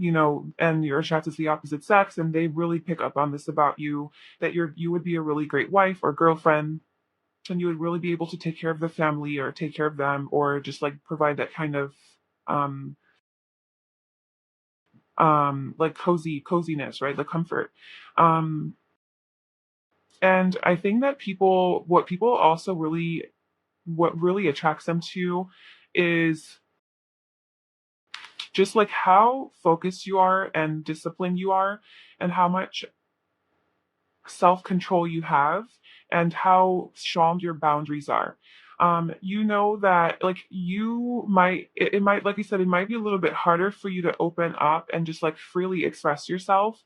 and you're attracted to the opposite sex, and they really pick up on this about you, that you would be a really great wife or girlfriend, and you would really be able to take care of the family or take care of them, or just like provide that kind of um like coziness, right? The comfort. Um and I think that people also really, what really attracts them to is just like how focused you are and disciplined you are, and how much self control you have, and how strong your boundaries are. You know that like it might, like I said, it might be a little bit harder for you to open up and just like freely express yourself,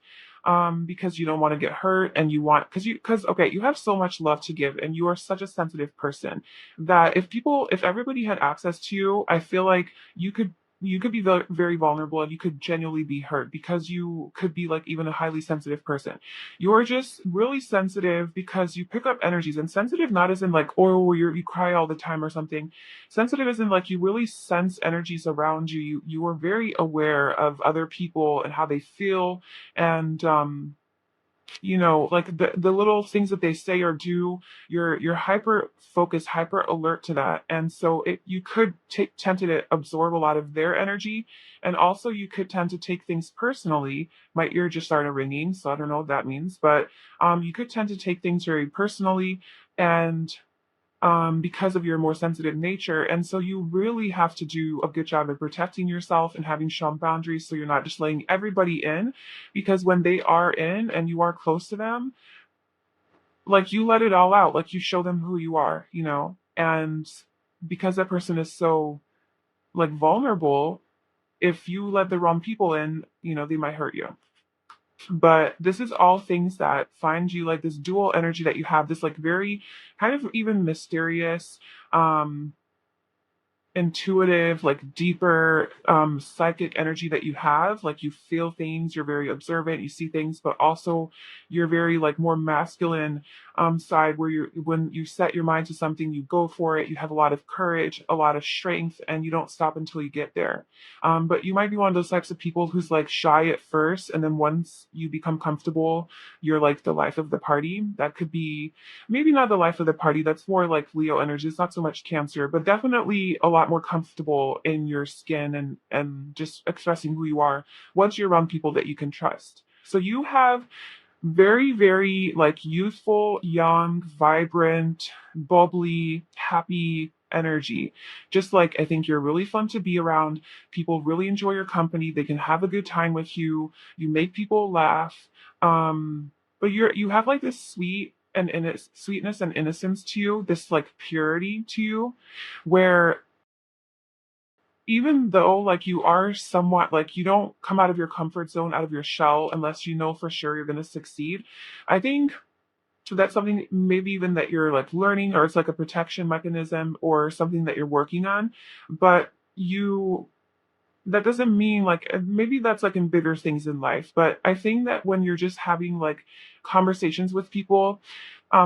because you don't want to get hurt, and you want, because okay, you have so much love to give, and you are such a sensitive person that if everybody had access to you, I feel like you could be very vulnerable, and you could genuinely be hurt, because you could be like even a highly sensitive person. You're just really sensitive because you pick up energies, and sensitive not as in like, oh, you cry all the time or something. Sensitive as in like you really sense energies around you. You are very aware of other people and how they feel, and like the little things that they say or do, you're hyper focused, hyper alert to that. And so you could tend to absorb a lot of their energy, and also you could tend to take things personally. My ear just started ringing, so I don't know what that means, but you could tend to take things very personally, and because of your more sensitive nature. And so you really have to do a good job of protecting yourself and having strong boundaries, so you're not just letting everybody in. Because when they are in and you are close to them, like you let it all out, like you show them who you are, and because that person is so like vulnerable, if you let the wrong people in, they might hurt you. But this is all things that find you, like this dual energy that you have, this like very kind of even mysterious, um intuitive, like deeper, psychic energy that you have. Like you feel things, you're very observant, you see things, but also you're very like more masculine side, where when you set your mind to something, you go for it. You have a lot of courage, a lot of strength, and you don't stop until you get there. But you might be one of those types of people who's like shy at first, and then once you become comfortable, you're like the life of the party. That could be maybe not the life of the party. That's more like Leo energy. It's not so much Cancer, but definitely a lot more comfortable in your skin, and just expressing who you are once you're around people that you can trust. So you have very, very like youthful, young, vibrant, bubbly, happy energy. Just like I think you're really fun to be around. People really enjoy your company. They can have a good time with you. You make people laugh. But you have like this sweetness and innocence to you, this like purity to you, where even though like you are somewhat like, you don't come out of your comfort zone, out of your shell, unless you know for sure you're going to succeed. I think so that's something maybe even that you're like learning, or it's like a protection mechanism or something that you're working on. But that doesn't mean like, maybe that's like in bigger things in life, but I think that when you're just having like conversations with people,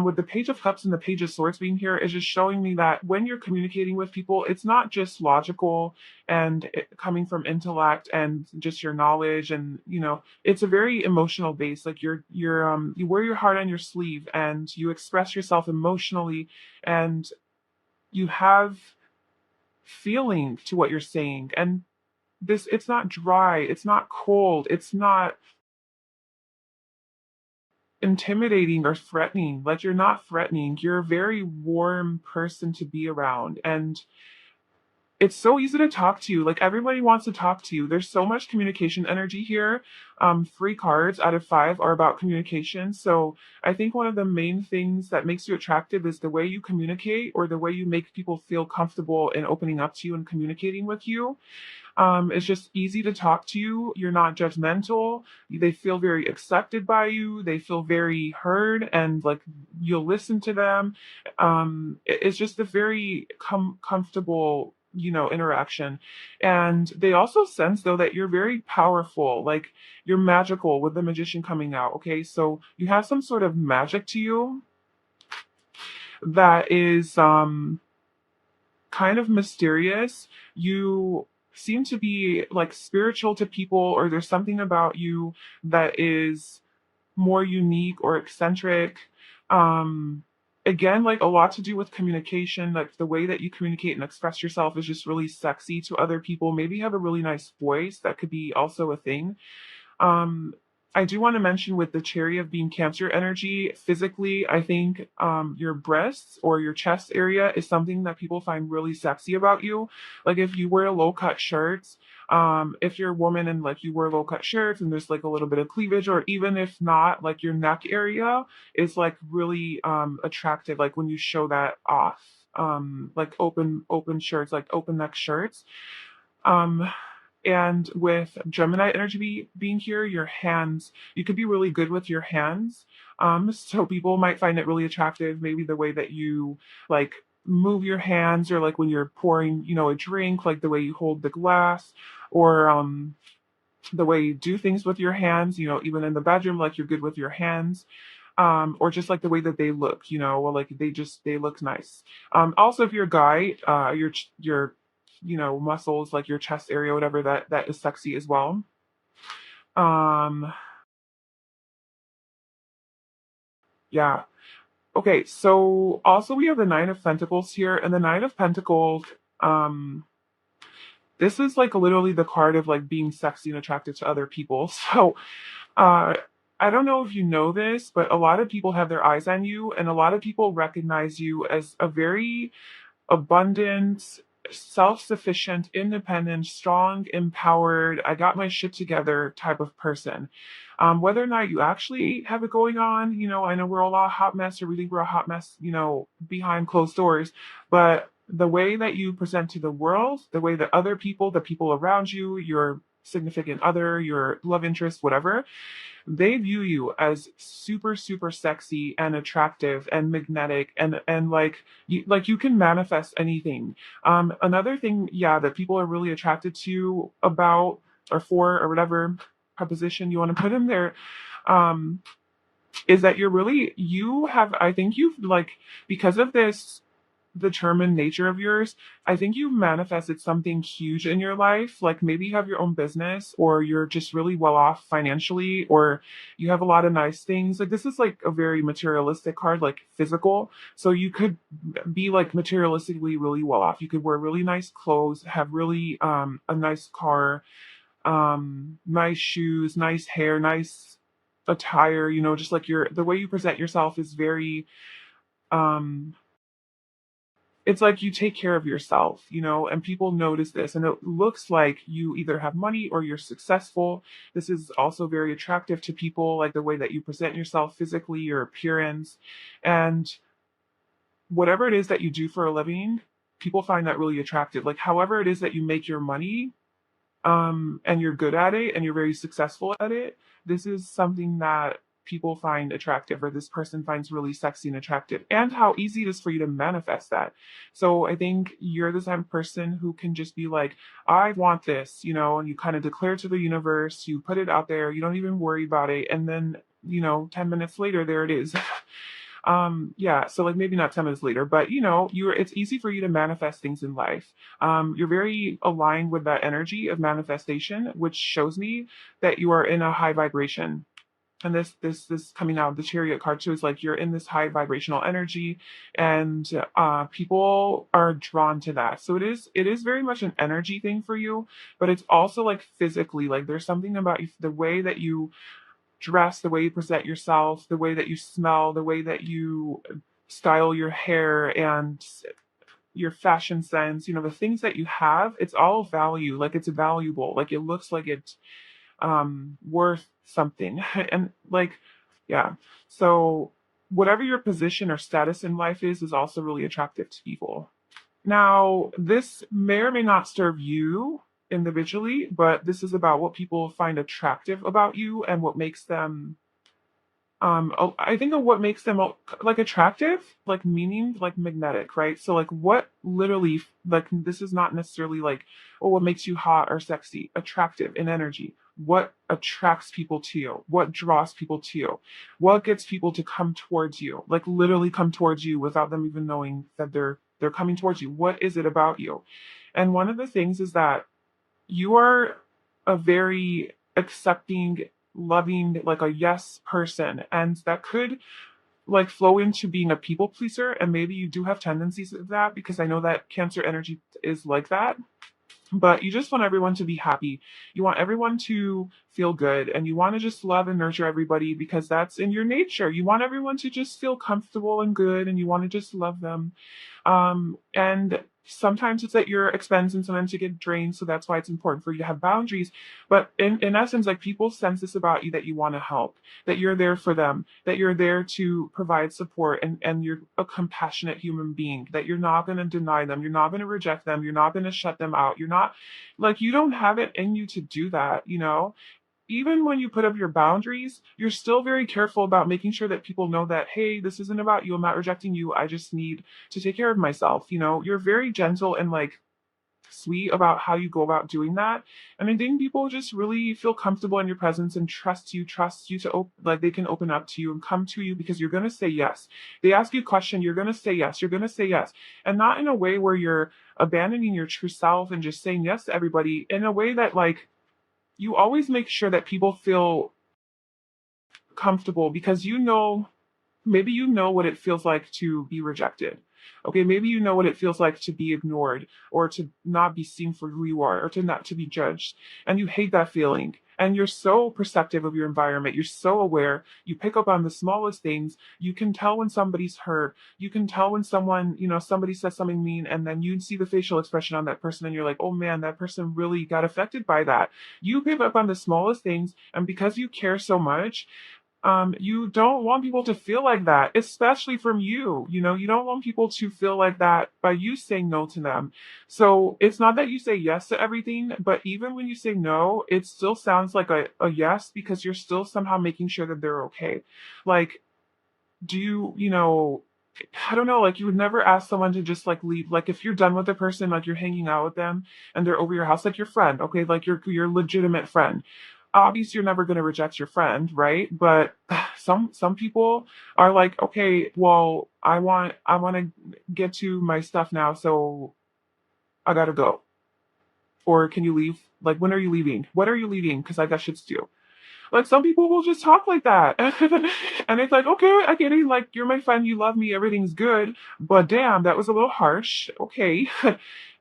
with the Page of Cups and the Page of Swords being here, is just showing me that when you're communicating with people, it's not just logical and coming from intellect and just your knowledge, and it's a very emotional base. Like you wear your heart on your sleeve, and you express yourself emotionally, and you have feeling to what you're saying. And it's not dry, it's not cold, it's not intimidating or threatening. Like you're not threatening, you're a very warm person to be around, and it's so easy to talk to you. Like everybody wants to talk to you. There's so much communication energy here. 3 cards out of 5 are about communication. So I think one of the main things that makes you attractive is the way you communicate, or the way you make people feel comfortable in opening up to you and communicating with you. It's just easy to talk to you. You're not judgmental. They feel very accepted by you. They feel very heard, and like you'll listen to them. It's just a very comfortable, interaction. And they also sense though that you're very powerful, like you're magical, with the Magician coming out. Okay, so you have some sort of magic to you that is kind of mysterious. You seem to be like spiritual to people, or there's something about you that is more unique or eccentric. Um, Again, like a lot to do with communication, like the way that you communicate and express yourself is just really sexy to other people. Maybe you have a really nice voice. That could be also a thing. Um, I do want to mention with the cherry of being Cancer energy, physically, I think your breasts or your chest area is something that people find really sexy about you. Like if you wear low cut shirts, if you're a woman and like you wear low cut shirts and there's like a little bit of cleavage, or even if not, like your neck area is like really attractive, like when you show that off. Like open shirts, like open neck shirts. Um, and with Gemini energy being here, your hands, you could be really good with your hands. So people might find it really attractive, maybe the way that you like move your hands, or like when you're pouring, a drink, like the way you hold the glass, or the way you do things with your hands, even in the bedroom, like you're good with your hands. Or just like the way that they look, or like they look nice. Also, if you're a guy, your muscles, like your chest area, whatever, that is sexy as well. Um, yeah. Okay, so also we have the Nine of Pentacles here, and the Nine of Pentacles, um, this is like literally the card of like being sexy and attractive to other people. So, uh, I don't know if you know this, but a lot of people have their eyes on you, and a lot of people recognize you as a very abundant, self sufficient, independent, strong, empowered, I got my shit together type of person. Whether or not you actually have it going on, I know we're all a hot mess, or we think we're a hot mess, behind closed doors, but the way that you present to the world, the way that other people, the people around you, your significant other, your love interest, whatever, they view you as super super sexy and attractive and magnetic, and like you can manifest anything. Another thing, yeah, that people are really attracted to about, or for, or whatever preposition you want to put in there, um is that you have, I think you've like, because of this determined nature of yours, I think you manifested something huge in your life. Like maybe you have your own business, or you're just really well off financially, or you have a lot of nice things. Like this is like a very materialistic card, like physical. So you could be like materialistically really well off. You could wear really nice clothes, have really a nice car, nice shoes, nice hair, nice attire, just like the way you present yourself is very um it's like you take care of yourself, and people notice this, and it looks like you either have money or you're successful. This is also very attractive to people, like the way that you present yourself physically, your appearance, and whatever it is that you do for a living, people find that really attractive. Like however it is that you make your money, and you're good at it and you're very successful at it, this is something that people find attractive, or this person finds really sexy and attractive, and how easy it is for you to manifest that. So I think you're the type of person who can just be like, I want this, and you kind of declare to the universe, you put it out there, you don't even worry about it, and then 10 minutes later there it is. Yeah, so like maybe not 10 minutes later, but it's easy for you to manifest things in life. You're very aligned with that energy of manifestation, which shows me that you are in a high vibration. And this coming out of the chariot card too is like you're in this high vibrational energy, and people are drawn to that. So it is very much an energy thing for you, but it's also like physically, like there's something about you, the way that you dress, the way you present yourself, the way that you smell, the way that you style your hair, and your fashion sense, the things that you have, it's all value. Like it's valuable. Like it looks like it's worth something. And like, yeah. So whatever your position or status in life is also really attractive to people. Now, this may or may not serve you individually, but this is about what people find attractive about you, and what makes them I think of what makes them like attractive, like meaning, like magnetic, right? So like what literally, like this is not necessarily like, oh, what makes you hot or sexy, attractive in energy. What attracts people to you? What draws people to you? What gets people to come towards you? Like literally come towards you without them even knowing that they're coming towards you. What is it about you? And one of the things is that you are a very accepting, loving, like a yes person. And that could like flow into being a people pleaser. And maybe you do have tendencies of that because I know that Cancer energy is like that. But you just want everyone to be happy. You want everyone to feel good and you want to just love and nurture everybody because that's in your nature. You want everyone to just feel comfortable and good and you want to just love them. And sometimes it's at your expense and sometimes you get drained. So that's why it's important for you to have boundaries. But in essence, like people sense this about you that you want to help, that you're there for them, that you're there to provide support and you're a compassionate human being, that you're not going to deny them. You're not going to reject them. You're not going to shut them out. You're not like, you don't have it in you to do that, you know? Even when you put up your boundaries, you're still very careful about making sure that people know that, hey, this isn't about you. I'm not rejecting you. I just need to take care of myself. You know, you're very gentle and like sweet about how you go about doing that. And I think people just really feel comfortable in your presence and trust you to like they can open up to you and come to you because you're going to say yes. They ask you a question, you're going to say yes. You're going to say yes. And not in a way where you're abandoning your true self and just saying yes to everybody, in a way that like you always make sure that people feel comfortable because you know, maybe you know what it feels like to be rejected. Okay, maybe you know what it feels like to be ignored or to not be seen for who you are or to not to be judged. And you hate that feeling. And you're so perceptive of your environment. You're so aware. You pick up on the smallest things. You can tell when somebody's hurt. You can tell when someone, you know, somebody says something mean and then you see the facial expression on that person and you're like, oh man, that person really got affected by that. You pick up on the smallest things. And because you care so much, you don't want people to feel like that, especially from you. You know, you don't want people to feel like that by you saying no to them. So it's not that you say yes to everything, but even when you say no, it still sounds like a yes because you're still somehow making sure that they're okay. Like, do you, you know, I don't know, like you would never ask someone to just like leave. Like if you're done with the person, like you're hanging out with them and they're over your house, like your friend, okay, like your legitimate friend. Obviously, you're never gonna reject your friend, right? But some people are like, okay, well, I want to get to my stuff now, so I gotta go. Or can you leave? Like, when are you leaving? What are you leaving? Because I got shit to do. Like some people will just talk like that. And it's like, okay, I get it. Like you're my friend, you love me, everything's good. But damn, that was a little harsh. Okay.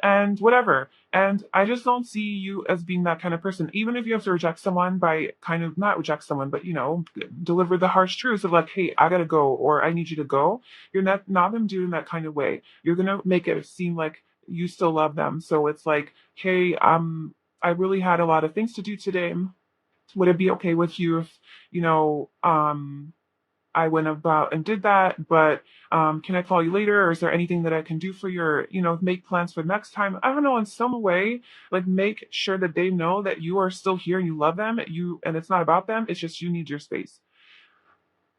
And whatever. And I just don't see you as being that kind of person. Even if you have to reject someone by kind of not reject someone, but you know, deliver the harsh truths of like, hey, I gotta go or I need you to go. You're not them doing that kind of way. You're gonna make it seem like you still love them. So it's like, hey, I really had a lot of things to do today. Would it be okay with you if, you know, I went about and did that, but can I call you later? Or is there anything that I can do for your, you know, make plans for next time? I don't know, in some way, like make sure that they know that you are still here and you love them. You and it's not about them, it's just you need your space.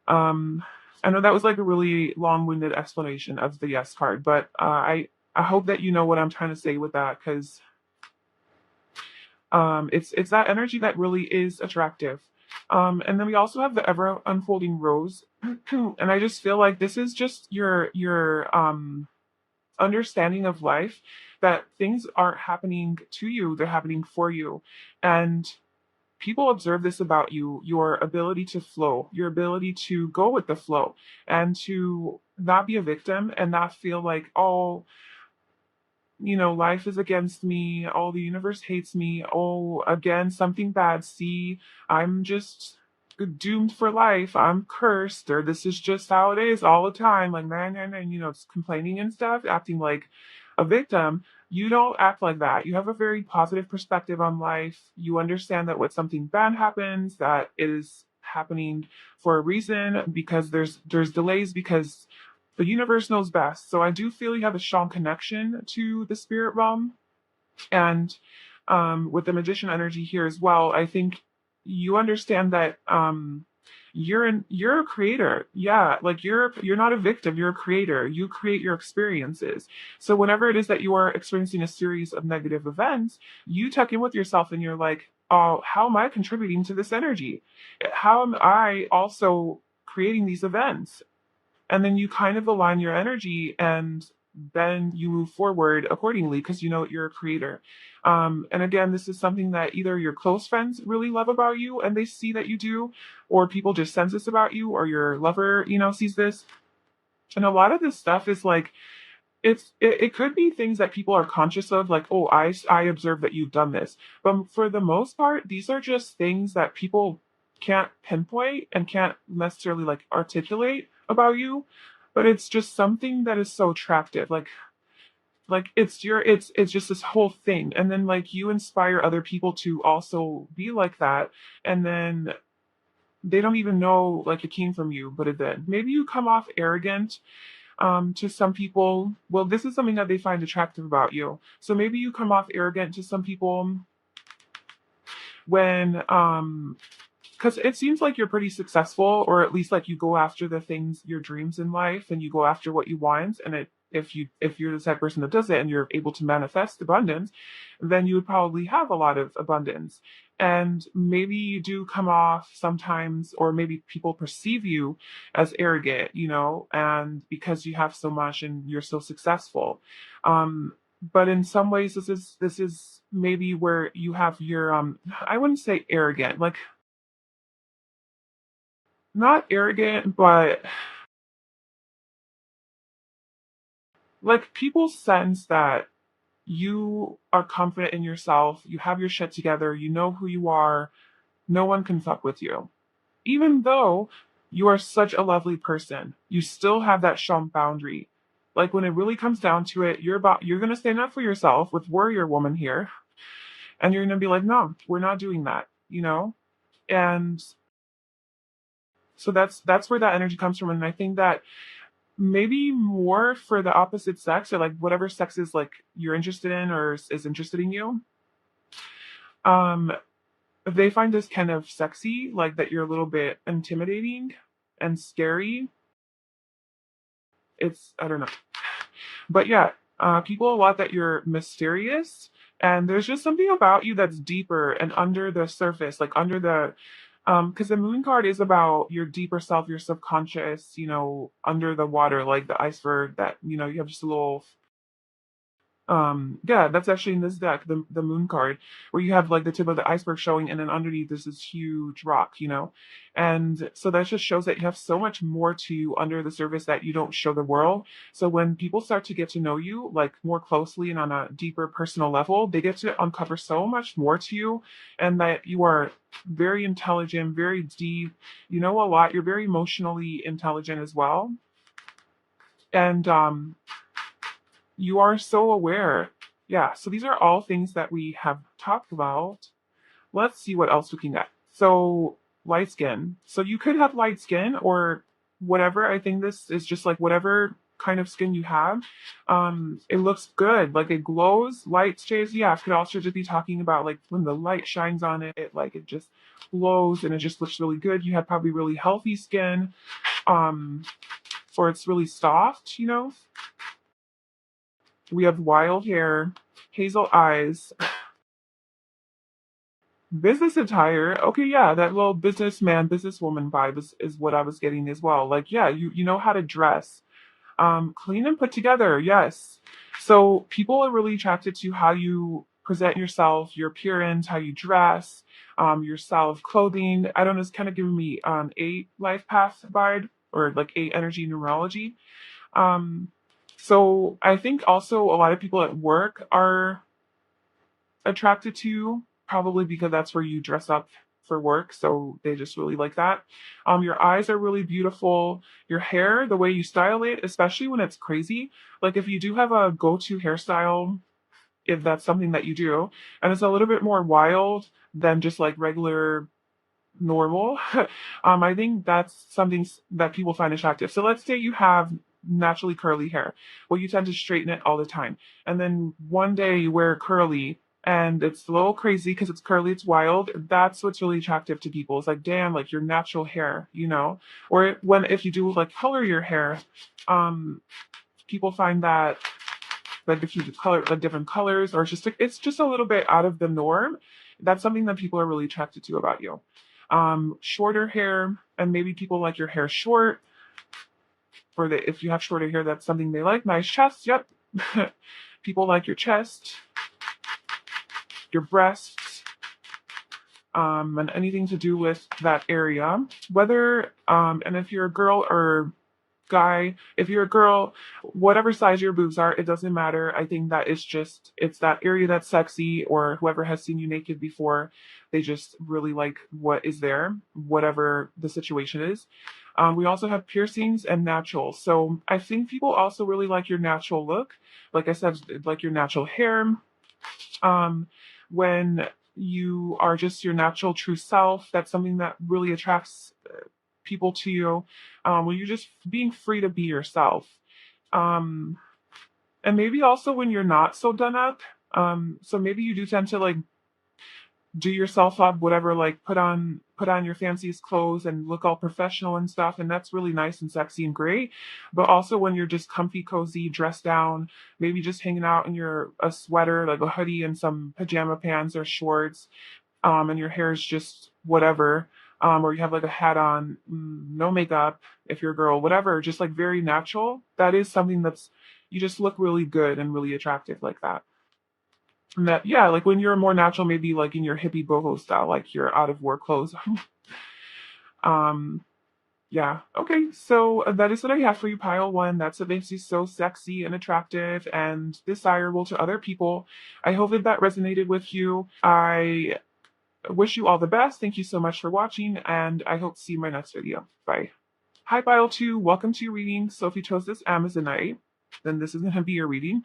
Um, I know that was like a really long-winded explanation of the yes card, but I hope that you know what I'm trying to say with that, because it's that energy that really is attractive. And then we also have the ever unfolding rose, and I just feel like this is just your understanding of life, that things aren't happening to you, they're happening for you. And people observe this about you, your ability to flow, your ability to go with the flow and to not be a victim and not feel like, oh, you know, life is against me. Oh, the universe hates me. Oh, again, something bad. See, I'm just doomed for life. I'm cursed, or this is just how it is all the time. Like, man, and you know, it's complaining and stuff, acting like a victim. You don't act like that. You have a very positive perspective on life. You understand that when something bad happens, that it is happening for a reason because there's delays because the universe knows best. So I do feel you have a strong connection to the spirit realm. And with the magician energy here as well, I think you understand that you're a creator. Yeah, like you're not a victim, you're a creator. You create your experiences. So whenever it is that you are experiencing a series of negative events, you tuck in with yourself and you're like, oh, how am I contributing to this energy? How am I also creating these events? And then you kind of align your energy and then you move forward accordingly because you know you're a creator. And again, this is something that either your close friends really love about you and they see that you do, or people just sense this about you, or your lover, sees this. And a lot of this stuff is like, it could be things that people are conscious of, like, oh, I observe that you've done this, but for the most part these are just things that people can't pinpoint and can't necessarily like articulate about you, but it's just something that is so attractive, like it's just this whole thing, and then like you inspire other people to also be like that, and then they don't even know like it came from you, but it did. Maybe you come off arrogant to some people. Well, this is something that they find attractive about you. So maybe you come off arrogant to some people when because it seems like you're pretty successful, or at least like you go after the things, your dreams in life, and you go after what you want, and if you're the type of person that does it and you're able to manifest abundance, then you would probably have a lot of abundance. And maybe you do come off sometimes, or maybe people perceive you as arrogant, and because you have so much and you're so successful. But in some ways this is maybe where you have your I wouldn't say arrogant, like not arrogant, but like people sense that you are confident in yourself, you have your shit together, you know who you are, no one can fuck with you. Even though you are such a lovely person, you still have that strong boundary. Like when it really comes down to it, you're gonna stand up for yourself with warrior woman here, and you're gonna be like, no, we're not doing that. And so that's where that energy comes from. And I think that maybe more for the opposite sex, or like whatever sex is like you're interested in or is interested in you, um they find this kind of sexy, like that you're a little bit intimidating and scary. It's, I don't know, but yeah, people a lot that you're mysterious, and there's just something about you that's deeper and under the surface, like under the because the moon card is about your deeper self, your subconscious, under the water, like the iceberg that, you have just a little. Yeah, that's actually in this deck, the moon card, where you have like the tip of the iceberg showing, and then underneath there's this huge rock. And so that just shows that you have so much more to you under the surface that you don't show the world. So when people start to get to know you like more closely and on a deeper personal level, they get to uncover so much more to you, and that you are very intelligent, very deep, you know a lot, you're very emotionally intelligent as well. And you are so aware. Yeah, so these are all things that we have talked about. Let's see what else we can get. So, light skin. So, you could have light skin or whatever. I think this is just like whatever kind of skin you have. It looks good. Like it glows. Light shades. Yeah, I could also just be talking about like when the light shines on it, like it just glows and it just looks really good. You have probably really healthy skin. Um, or it's really soft. We have wild hair, hazel eyes, business attire. Okay, yeah, that little businessman, businesswoman vibe is what I was getting as well. Like, yeah, you know how to dress. Clean and put together, yes. So people are really attracted to how you present yourself, your appearance, how you dress, your style of clothing. I don't know, it's kind of giving me eight life path vibe, or like eight energy numerology. Um, so I think also a lot of people at work are attracted to, probably because that's where you dress up for work. So they just really like that. Your eyes are really beautiful. Your hair, the way you style it, especially when it's crazy. Like if you do have a go-to hairstyle, if that's something that you do, and it's a little bit more wild than just like regular normal. I think that's something that people find attractive. So let's say you have naturally curly hair. Well, you tend to straighten it all the time. And then one day you wear curly and it's a little crazy because it's curly, it's wild. That's what's really attractive to people. It's like, damn, like your natural hair. Or when if you do like color your hair, um, people find that like if you color like different colors, or it's just a little bit out of the norm. That's something that people are really attracted to about you. Shorter hair, and maybe people like your hair short, for the, if you have shorter hair, that's something they like. Nice chest, yep. People like your chest, your breasts, and anything to do with that area. Whether, and if you're a girl or guy, if you're a girl, whatever size your boobs are, it doesn't matter. I think that it's just, it's that area that's sexy, or whoever has seen you naked before, they just really like what is there, whatever the situation is. We also have piercings and natural. So I think people also really like your natural look. Like I said, like your natural hair. Um, when you are just your natural true self, that's something that really attracts people to you. When you're just being free to be yourself. Um, and maybe also when you're not so done up. So maybe you do tend to like do yourself up, whatever, like put on your fanciest clothes and look all professional and stuff, and that's really nice and sexy and great. But also when you're just comfy, cozy, dressed down, maybe just hanging out in your a sweater, like a hoodie and some pajama pants or shorts, and your hair is just whatever, or you have like a hat on, no makeup if you're a girl, whatever, just like very natural. That is something that's, you just look really good and really attractive like that. And that, yeah, like when you're more natural, maybe like in your hippie boho style, like your out of work clothes. um, yeah. Okay. So that is what I have for you, pile one. That's what makes you so sexy and attractive and desirable to other people. I hope that that resonated with you. I wish you all the best. Thank you so much for watching, and I hope to see you in my next video. Bye. Hi, pile two. Welcome to your reading. So if you chose this Amazonite, then this is going to be your reading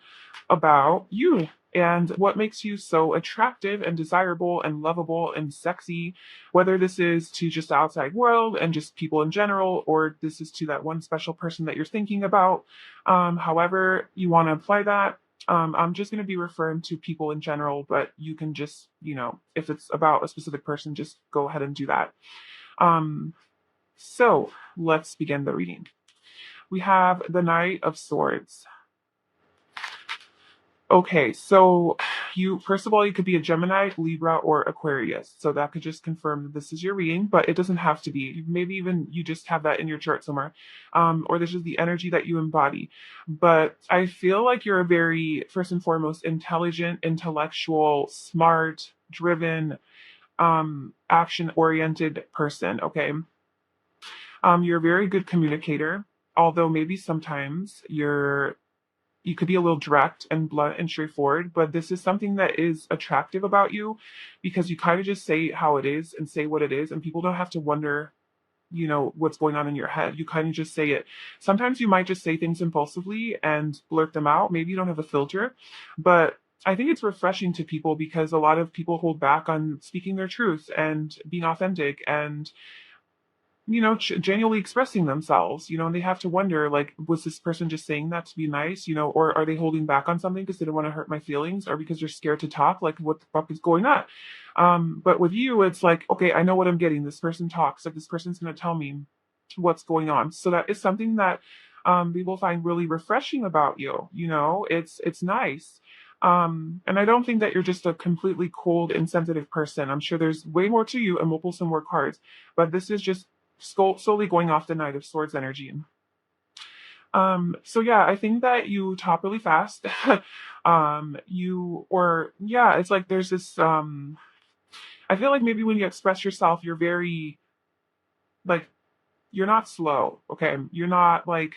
about you and what makes you so attractive and desirable and lovable and sexy, whether this is to just the outside world and just people in general, or this is to that one special person that you're thinking about. However you want to apply that. I'm just going to be referring to people in general, but you can just, if it's about a specific person, just go ahead and do that. So let's begin the reading. We have the Knight of Swords. Okay, so you, first of all, you could be a Gemini, Libra, or Aquarius. So that could just confirm that this is your reading, but it doesn't have to be. Maybe even you just have that in your chart somewhere. Or this is the energy that you embody. But I feel like you're a very, first and foremost, intelligent, intellectual, smart, driven, action-oriented person, okay? You're a very good communicator, although maybe sometimes you could be a little direct and blunt and straightforward, but this is something that is attractive about you because you kind of just say how it is and say what it is, and people don't have to wonder, what's going on in your head. You kind of just say it. Sometimes you might just say things impulsively and blurt them out. Maybe you don't have a filter, but I think it's refreshing to people because a lot of people hold back on speaking their truth and being authentic and genuinely expressing themselves, and they have to wonder, like, was this person just saying that to be nice, or are they holding back on something because they don't want to hurt my feelings or because they're scared to talk? Like, what the fuck is going on? But with you, it's like, okay, I know what I'm getting. This person talks, like, this person's going to tell me what's going on. So that is something that people find really refreshing about you. It's nice. And I don't think that you're just a completely cold, insensitive person. I'm sure there's way more to you, and we'll pull some more cards. But this is just solely going off the Knight of Swords energy. So yeah, I think that you talk really fast. It's like there's this, I feel like maybe when you express yourself, you're very, like, you're not slow, okay? You're not like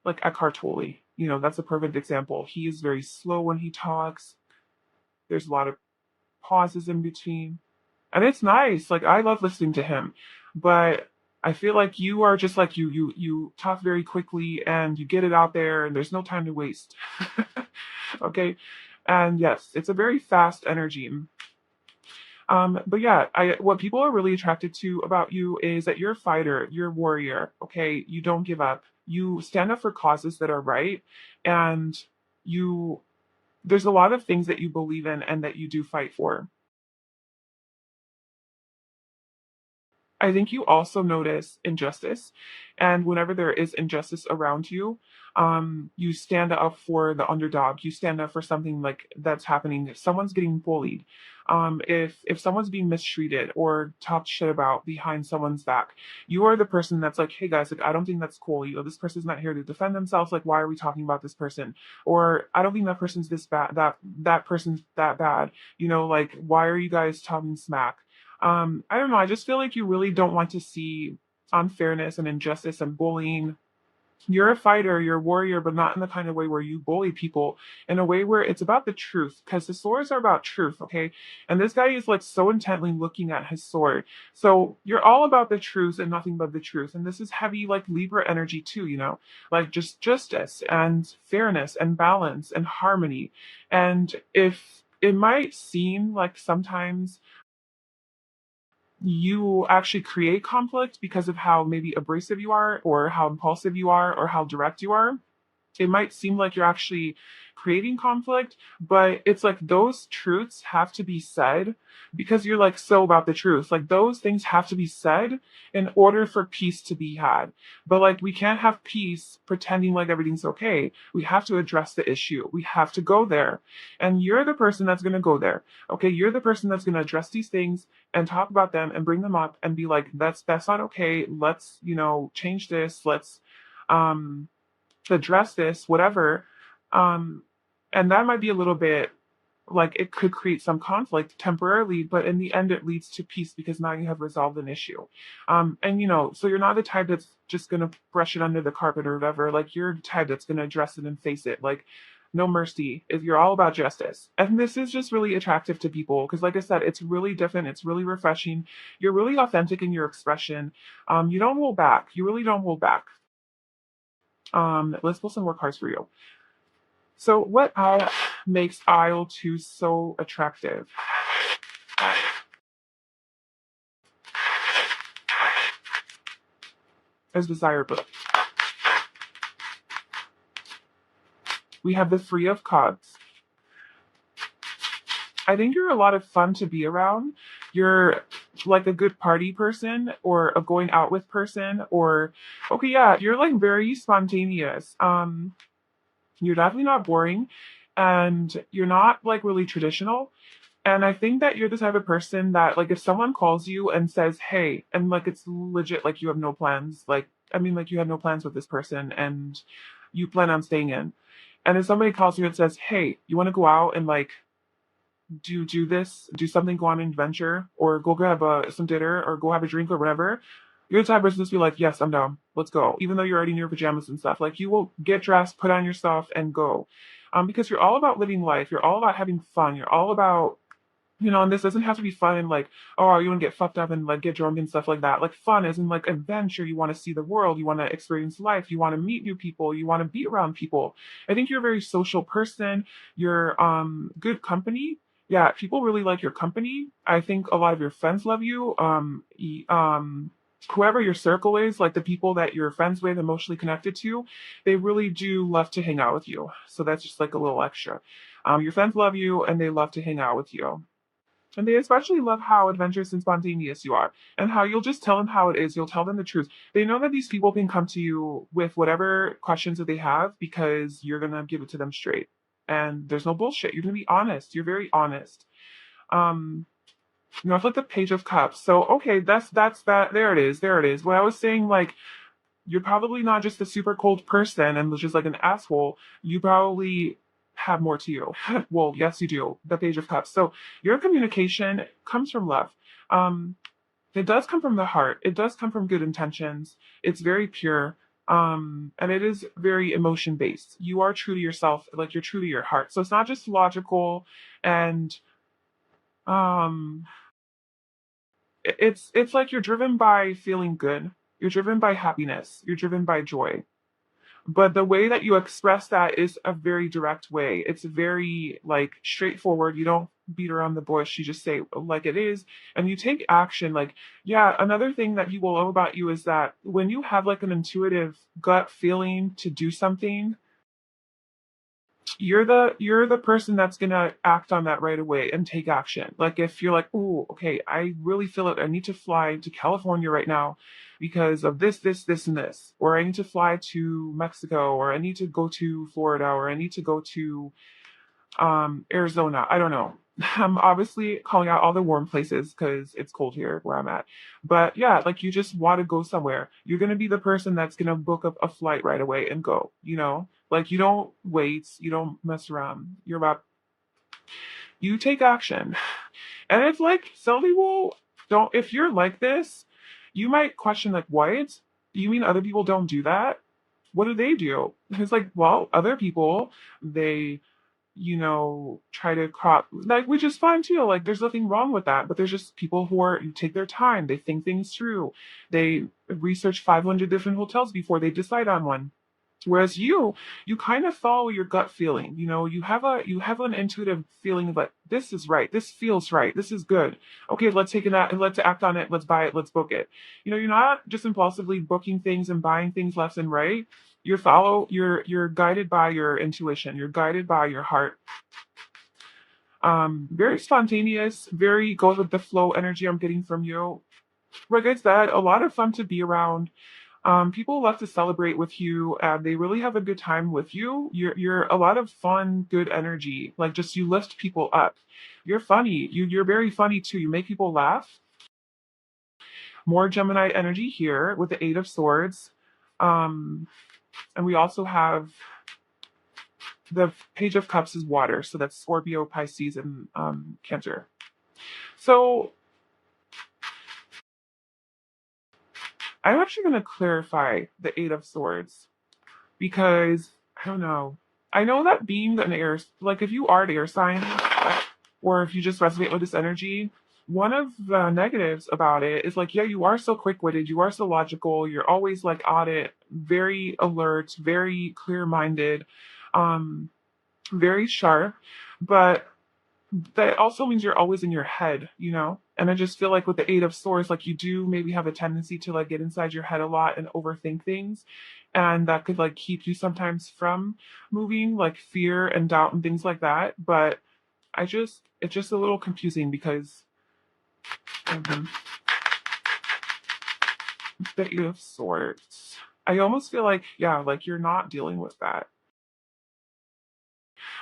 Eckhart Tolle. That's a perfect example. He is very slow when he talks. There's a lot of pauses in between. And it's nice. Like, I love listening to him. But I feel like you are just like you talk very quickly and you get it out there and there's no time to waste. Okay? And yes, it's a very fast energy. But yeah, what people are really attracted to about you is that you're a fighter, you're a warrior, okay? You don't give up. You stand up for causes that are right, and there's a lot of things that you believe in and that you do fight for. I think you also notice injustice. And whenever there is injustice around you, you stand up for the underdog. You stand up for something like that's happening. Someone's getting bullied. if someone's being mistreated or talked shit about behind someone's back, you are the person that's like, hey guys, like I don't think that's cool. This person's not here to defend themselves. Like, why are we talking about this person? Or I don't think that person's this bad. That person's that bad. Like, why are you guys talking smack? I don't know. I just feel like you really don't want to see unfairness and injustice and bullying. You're a fighter, you're a warrior, but not in the kind of way where you bully people, in a way where it's about the truth, because the swords are about truth, okay? And this guy is like so intently looking at his sword. So you're all about the truth and nothing but the truth. And this is heavy, like Libra energy too, like just justice and fairness and balance and harmony. And if it might seem like sometimes you actually create conflict because of how maybe abrasive you are or how impulsive you are or how direct you are, it might seem like you're actually creating conflict, but it's like those truths have to be said because you're like so about the truth. Like those things have to be said in order for peace to be had. But like we can't have peace pretending like everything's okay. We have to address the issue. We have to go there. And you're the person that's going to go there. Okay, you're the person that's going to address these things and talk about them and bring them up and be like, that's not okay. Let's, change this. Let's um address this, whatever. Um, and that might be a little bit like it could create some conflict temporarily, but in the end, it leads to peace because now you have resolved an issue. And so you're not the type that's just gonna brush it under the carpet or whatever. Like you're the type that's gonna address it and face it. Like no mercy. If you're all about justice, and this is just really attractive to people because, like I said, it's really different. It's really refreshing. You're really authentic in your expression. You don't hold back. You really don't hold back. Let's pull some more cards for you. So, what makes aisle two so attractive? As desired book. We have the Three of Cups. I think you're a lot of fun to be around. You're like a good party person or a going out with person, or okay, yeah, you're like very spontaneous. You're definitely not boring, and you're not like really traditional. And I think that you're the type of person that, like, if someone calls you and says, hey, and like it's legit, like you have no plans, like, I mean, like you have no plans with this person and you plan on staying in. And if somebody calls you and says, hey, you want to go out and like do this, do something, go on an adventure, or go grab some dinner, or go have a drink, or whatever, you're the type of person to just be like, yes, I'm down. Let's go. Even though you're already in your pajamas and stuff, like you will get dressed, put on your stuff, and go. Because you're all about living life. You're all about having fun. You're all about and this doesn't have to be fun and like, oh, you want to get fucked up and like get drunk and stuff like that. Like fun is in like adventure. You want to see the world. You want to experience life. You want to meet new people. You want to be around people. I think you're a very social person. You're good company. Yeah, people really like your company. I think a lot of your friends love you. Whoever your circle is, like the people that you're friends with, emotionally connected to, they really do love to hang out with you. So that's just like a little extra. Your friends love you and they love to hang out with you. And they especially love how adventurous and spontaneous you are, and how you'll just tell them how it is. You'll tell them the truth. They know that these people can come to you with whatever questions that they have because you're going to give it to them straight. And there's no bullshit. You're going to be honest. You're very honest. Um, it's like the Page of Cups. So, okay, that's that. There it is. There it is. When I was saying, like, you're probably not just a super cold person and just like an asshole. You probably have more to you. Well, yes, you do. The Page of Cups. So your communication comes from love. Um, it does come from the heart. It does come from good intentions. It's very pure. And it is very emotion based. You are true to yourself, like you're true to your heart. So it's not just logical and um it's like you're driven by feeling good. You're driven by happiness. You're driven by joy. But the way that you express that is a very direct way. It's very like straightforward. You don't beat around the bush. You just say like it is, and you take action. Like, yeah, another thing that people love about you is that when you have like an intuitive gut feeling to do something, you're the person that's gonna act on that right away and take action. Like if you're like, oh, okay, I really feel it. I need to fly to California right now because of this, and this, or I need to fly to Mexico, or I need to go to Florida, or I need to go to Arizona. I don't know. I'm obviously calling out all the warm places because it's cold here where I'm at. But yeah, like you just want to go somewhere. You're going to be the person that's going to book up a flight right away and go, you know? Like you don't wait, you don't mess around. You're about, you take action. And it's like some people don't, if you're like this, you might question, like, what? You mean other people don't do that? What do they do? It's like, well, other people, they try to crop, like, which is fine too. Like, there's nothing wrong with that. But there's just people who are, you take their time, they think things through, they research 500 different hotels before they decide on one. Whereas you kind of follow your gut feeling. You have an intuitive feeling of like, this is right, this feels right, this is good. Okay, let's take it out and let's act on it, let's buy it, let's book it. You're not just impulsively booking things and buying things left and right. You're guided by your intuition, you're guided by your heart. Very spontaneous, very goes with the flow energy I'm getting from you. Like I said, a lot of fun to be around. People love to celebrate with you, and they really have a good time with you. You're a lot of fun, good energy. Like, just you lift people up. You're funny. You're very funny too. You make people laugh. More Gemini energy here with the Eight of Swords. Um, and we also have the Page of Cups is water, so that's Scorpio, Pisces, and Cancer. So I'm actually going to clarify the Eight of Swords because I don't know. I know that being an air, like if you are an air sign, or if you just resonate with this energy, one of the negatives about it is like, yeah, you are so quick witted, you are so logical, you're always like on it, very alert, very clear minded, um, very sharp, but that also means you're always in your head. And I just feel like with the Eight of Swords, like you do maybe have a tendency to like get inside your head a lot and overthink things. And that could like keep you sometimes from moving, like fear and doubt and things like that. But it's just a little confusing because um, the Eight of Swords. I almost feel like, yeah, like you're not dealing with that.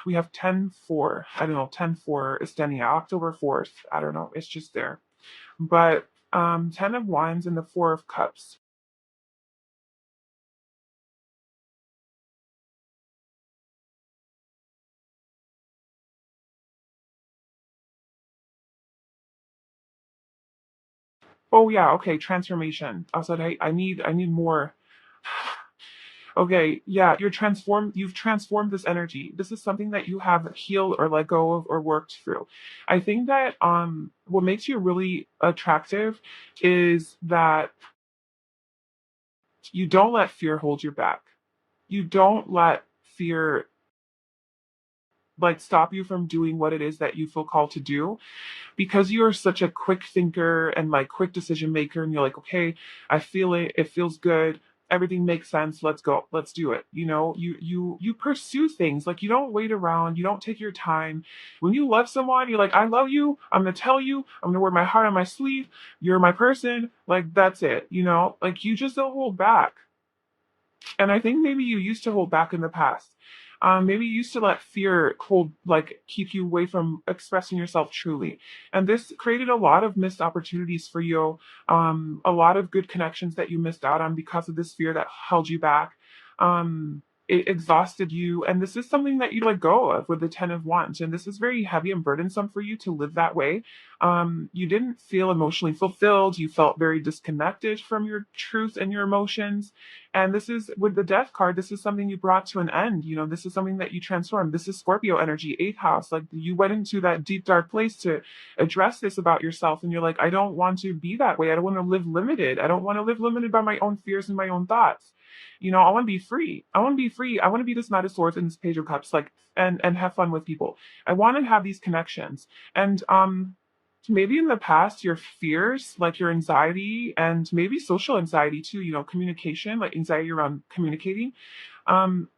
We have 10-4. I don't know, 10-4 is standing out. October 4th. I don't know. It's just there. But 10 of Wands and the Four of Cups. Oh yeah, okay, transformation. I said, hey, I need more. Okay, yeah, you've transformed this energy. This is something that you have healed or let go of or worked through. I think that what makes you really attractive is that you don't let fear hold you back. You don't let fear like stop you from doing what it is that you feel called to do, because you are such a quick thinker and like quick decision maker, and you're like, okay, I feel it, it feels good, everything makes sense, let's go, let's do it. You pursue things, like you don't wait around, you don't take your time. When you love someone, you're like, I love you, I'm gonna tell you, I'm gonna wear my heart on my sleeve, you're my person, like that's it. Like you just don't hold back. And I think maybe you used to hold back in the past. Maybe you used to let fear keep you away from expressing yourself truly. And this created a lot of missed opportunities for you, a lot of good connections that you missed out on because of this fear that held you back. It exhausted you. And this is something that you let go of with the 10 of Wands. And this is very heavy and burdensome for you to live that way. You didn't feel emotionally fulfilled. You felt very disconnected from your truth and your emotions. And this is with the death card, this is something you brought to an end. This is something that you transformed. This is Scorpio energy, eighth house. Like you went into that deep, dark place to address this about yourself. And you're like, I don't want to be that way. I don't want to live limited. I don't want to live limited by my own fears and my own thoughts. I want to be free. I want to be free. I want to be this Knight of Swords and this Page of Cups, like, and have fun with people. I want to have these connections. And maybe in the past your fears, like your anxiety and maybe social anxiety too, communication, like anxiety around communicating,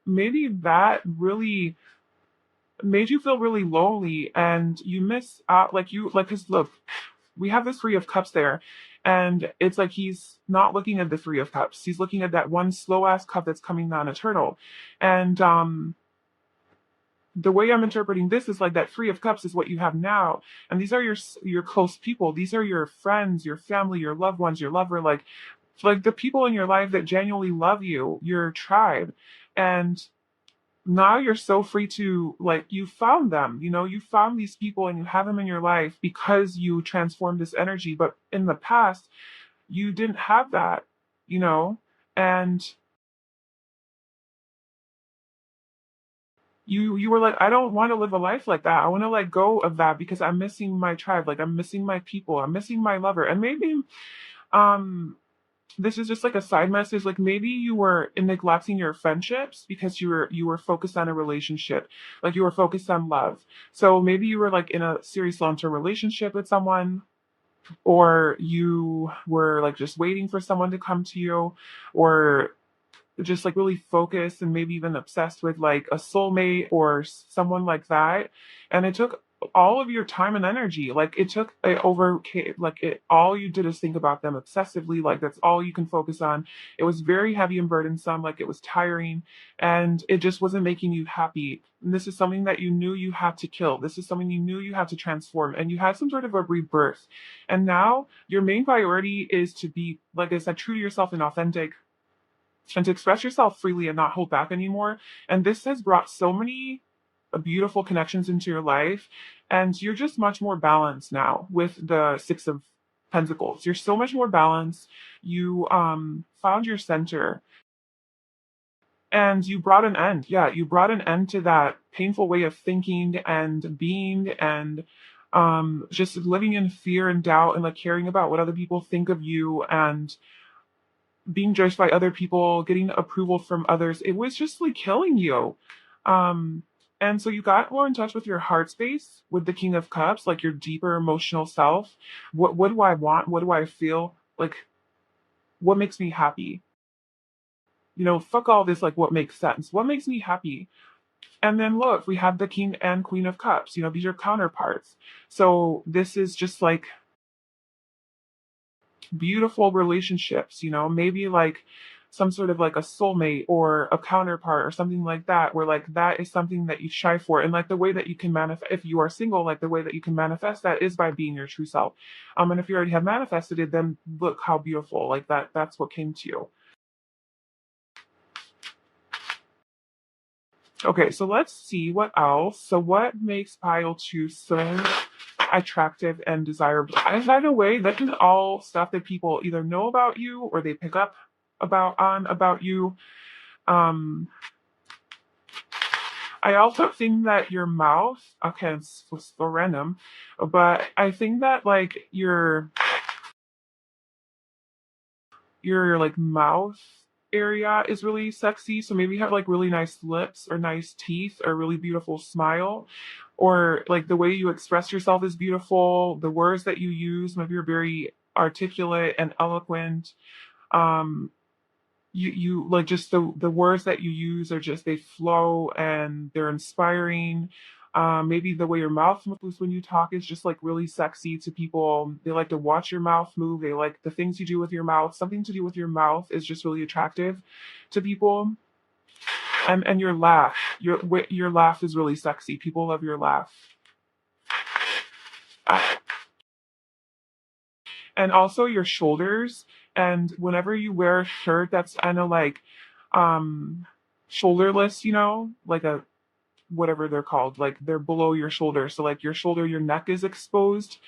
maybe that really made you feel really lonely, and you miss out, because look, we have this Three of Cups there, and it's like he's not looking at the Three of Cups, he's looking at that one slow ass cup that's coming down a turtle. And the way I'm interpreting this is like that Three of Cups is what you have now, and these are your close people. These are your friends, your family, your loved ones, your lover, like the people in your life that genuinely love you, your tribe, and now you're so free to like you found them. You found these people and you have them in your life because you transformed this energy. But in the past, you didn't have that, you know, and you were like, I don't want to live a life like that. I want to let go of that because I'm missing my tribe, like I'm missing my people, I'm missing my lover. And maybe um this is just like a side message, like maybe you were neglecting your friendships because you were focused on a relationship, like you were focused on love. So maybe you were like in a serious long-term relationship with someone, or you were like just waiting for someone to come to you, or just like really focused and maybe even obsessed with like a soulmate or someone like that, and it took all of your time and energy. Like it overcame, like it all you did is think about them obsessively, like that's all you can focus on. It was very heavy and burdensome, like it was tiring, and it just wasn't making you happy. And this is something that you knew you had to kill. This is something you knew you had to transform, and you had some sort of a rebirth. And now your main priority is to be, like I said, true to yourself and authentic, and to express yourself freely and not hold back anymore. And this has brought so many beautiful connections into your life. And you're just much more balanced now with the Six of Pentacles. You're so much more balanced. You found your center, and you brought an end. Yeah, you brought an end to that painful way of thinking and being, and just living in fear and doubt and like caring about what other people think of you, and being judged by other people, getting approval from others. It was just like killing you. Um, and so you got more in touch with your heart space with the King of Cups, like your deeper emotional self. What do I want? What do I feel? Like what makes me happy? Fuck all this, like what makes sense? What makes me happy? And then look, we have the King and Queen of Cups. These are counterparts. So this is just like beautiful relationships, maybe like some sort of like a soulmate or a counterpart or something like that, where like that is something that you shy for. And like the way that you can manifest, if you are single, like the way that you can manifest that is by being your true self. And if you already have manifested it, then look how beautiful, like that's what came to you. Okay, so let's see what else. So what makes pile two so attractive and desirable? And by the way, that is all stuff that people either know about you or they pick up about you. Um, I also think that your mouth, okay, it's so random, but I think that like your like mouth area is really sexy. So maybe you have like really nice lips or nice teeth or really beautiful smile, or like the way you express yourself is beautiful. The words that you use, maybe you're very articulate and eloquent. Um, you like just the words that you use are just, they flow and they're inspiring. Maybe the way your mouth moves when you talk is just like really sexy to people. They like to watch your mouth move. They like the things you do with your mouth. Something to do with your mouth is just really attractive to people. And your laugh, your laugh is really sexy. People love your laugh. And also your shoulders. And whenever you wear a shirt that's kind of like shoulderless, like a whatever they're called, like they're below your shoulder. So like your shoulder, your neck is exposed.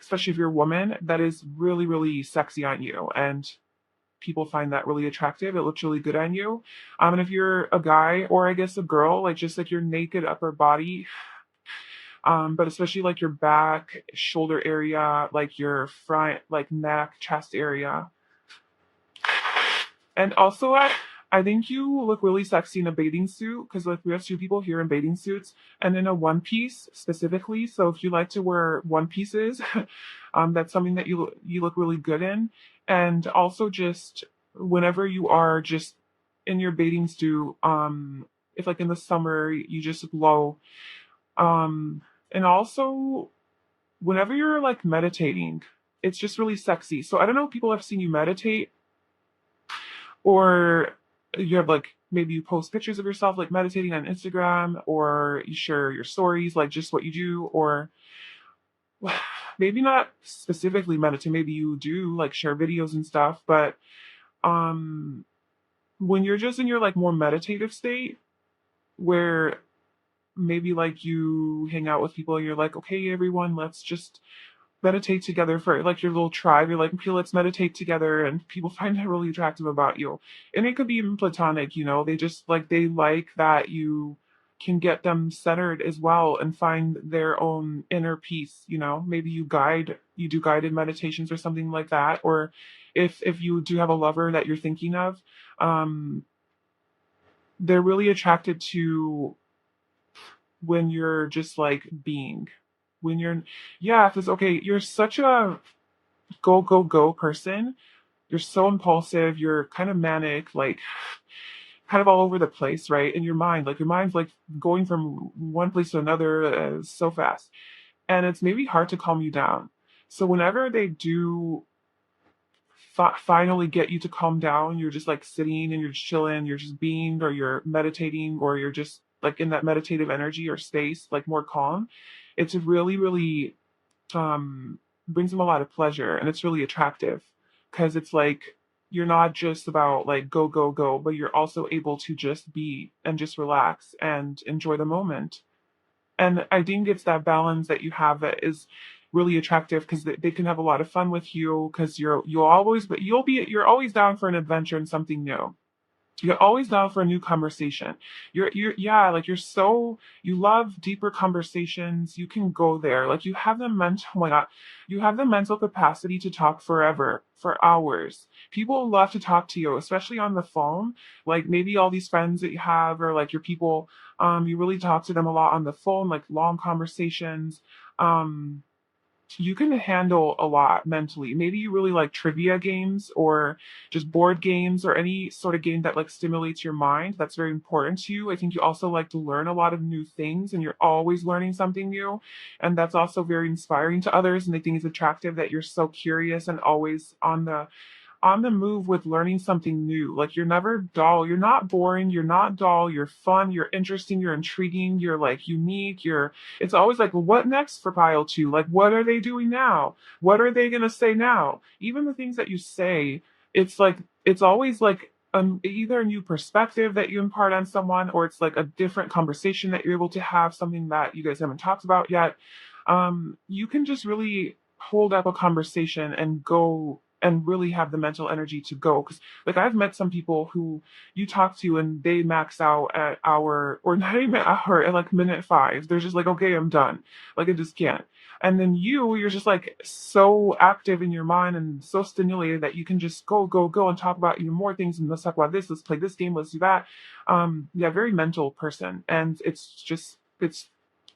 Especially if you're a woman, that is really, really sexy on you. And people find that really attractive. It looks really good on you. And if you're a guy, or I guess a girl, like just like your naked upper body, but especially like your back, shoulder area, like your front, like neck, chest area. And also, I think you look really sexy in a bathing suit, because like we have two people here in bathing suits and in a one piece specifically. So if you like to wear one pieces, that's something that you look really good in. And also just whenever you are just in your bathing suit, if like in the summer you just glow. And also whenever you're like meditating, it's just really sexy. So I don't know if people have seen you meditate, or you have like maybe you post pictures of yourself like meditating on Instagram, or you share your stories, like just what you do, or maybe not specifically meditate, maybe you do like share videos and stuff, but um when you're just in your like more meditative state, where maybe like you hang out with people and you're like, okay, everyone, let's just meditate together for like your little tribe. You're like, okay, let's meditate together, and people find that really attractive about you. And it could be even platonic, they just like they like that you can get them centered as well and find their own inner peace. Maybe you do guided meditations or something like that. Or if you do have a lover that you're thinking of, um, they're really attracted to when you're just like being. When you're, yeah, because okay, you're such a go, go, go person. You're so impulsive. You're kind of manic, like kind of all over the place, right? In your mind's like going from one place to another so fast. And it's maybe hard to calm you down. So whenever they do finally get you to calm down, you're just like sitting and you're just chilling, you're just being, or you're meditating, or you're just like in that meditative energy or space, like more calm. It's really, really brings them a lot of pleasure, and it's really attractive because it's like you're not just about like go, go, go, but you're also able to just be and just relax and enjoy the moment. And I think it's that balance that you have that is really attractive, because they can have a lot of fun with you, because you're always down for an adventure and something new. You're always down for a new conversation. Yeah, like you love deeper conversations. You can go there. Like oh my God, you have the mental capacity to talk forever, for hours. People love to talk to you, especially on the phone. Like maybe all these friends that you have, or like your people, you really talk to them a lot on the phone, like long conversations. Um, you can handle a lot mentally. Maybe you really like trivia games, or just board games, or any sort of game that like stimulates your mind. That's very important to you. I think you also like to learn a lot of new things, and you're always learning something new. And that's also very inspiring to others. And I think it's attractive that you're so curious and always on the move with learning something new. Like you're never dull. You're not boring. You're not dull. You're fun. You're interesting. You're intriguing. You're like unique. It's always like, well, what next for pile two? Like, what are they doing now? What are they going to say now? Even the things that you say, it's like, it's always like, either a new perspective that you impart on someone, or it's like a different conversation that you're able to have, something that you guys haven't talked about yet. You can just really hold up a conversation and go and really have the mental energy to go. Because like I've met some people who you talk to and they max out at hour, or not even hour, at like minute five. They're just like, okay, I'm done. Like I just can't. And then you're just like so active in your mind and so stimulated that you can just go, go, go and talk about even more things. And let's talk about this. Let's play this game. Let's do that. Yeah, very mental person. And it's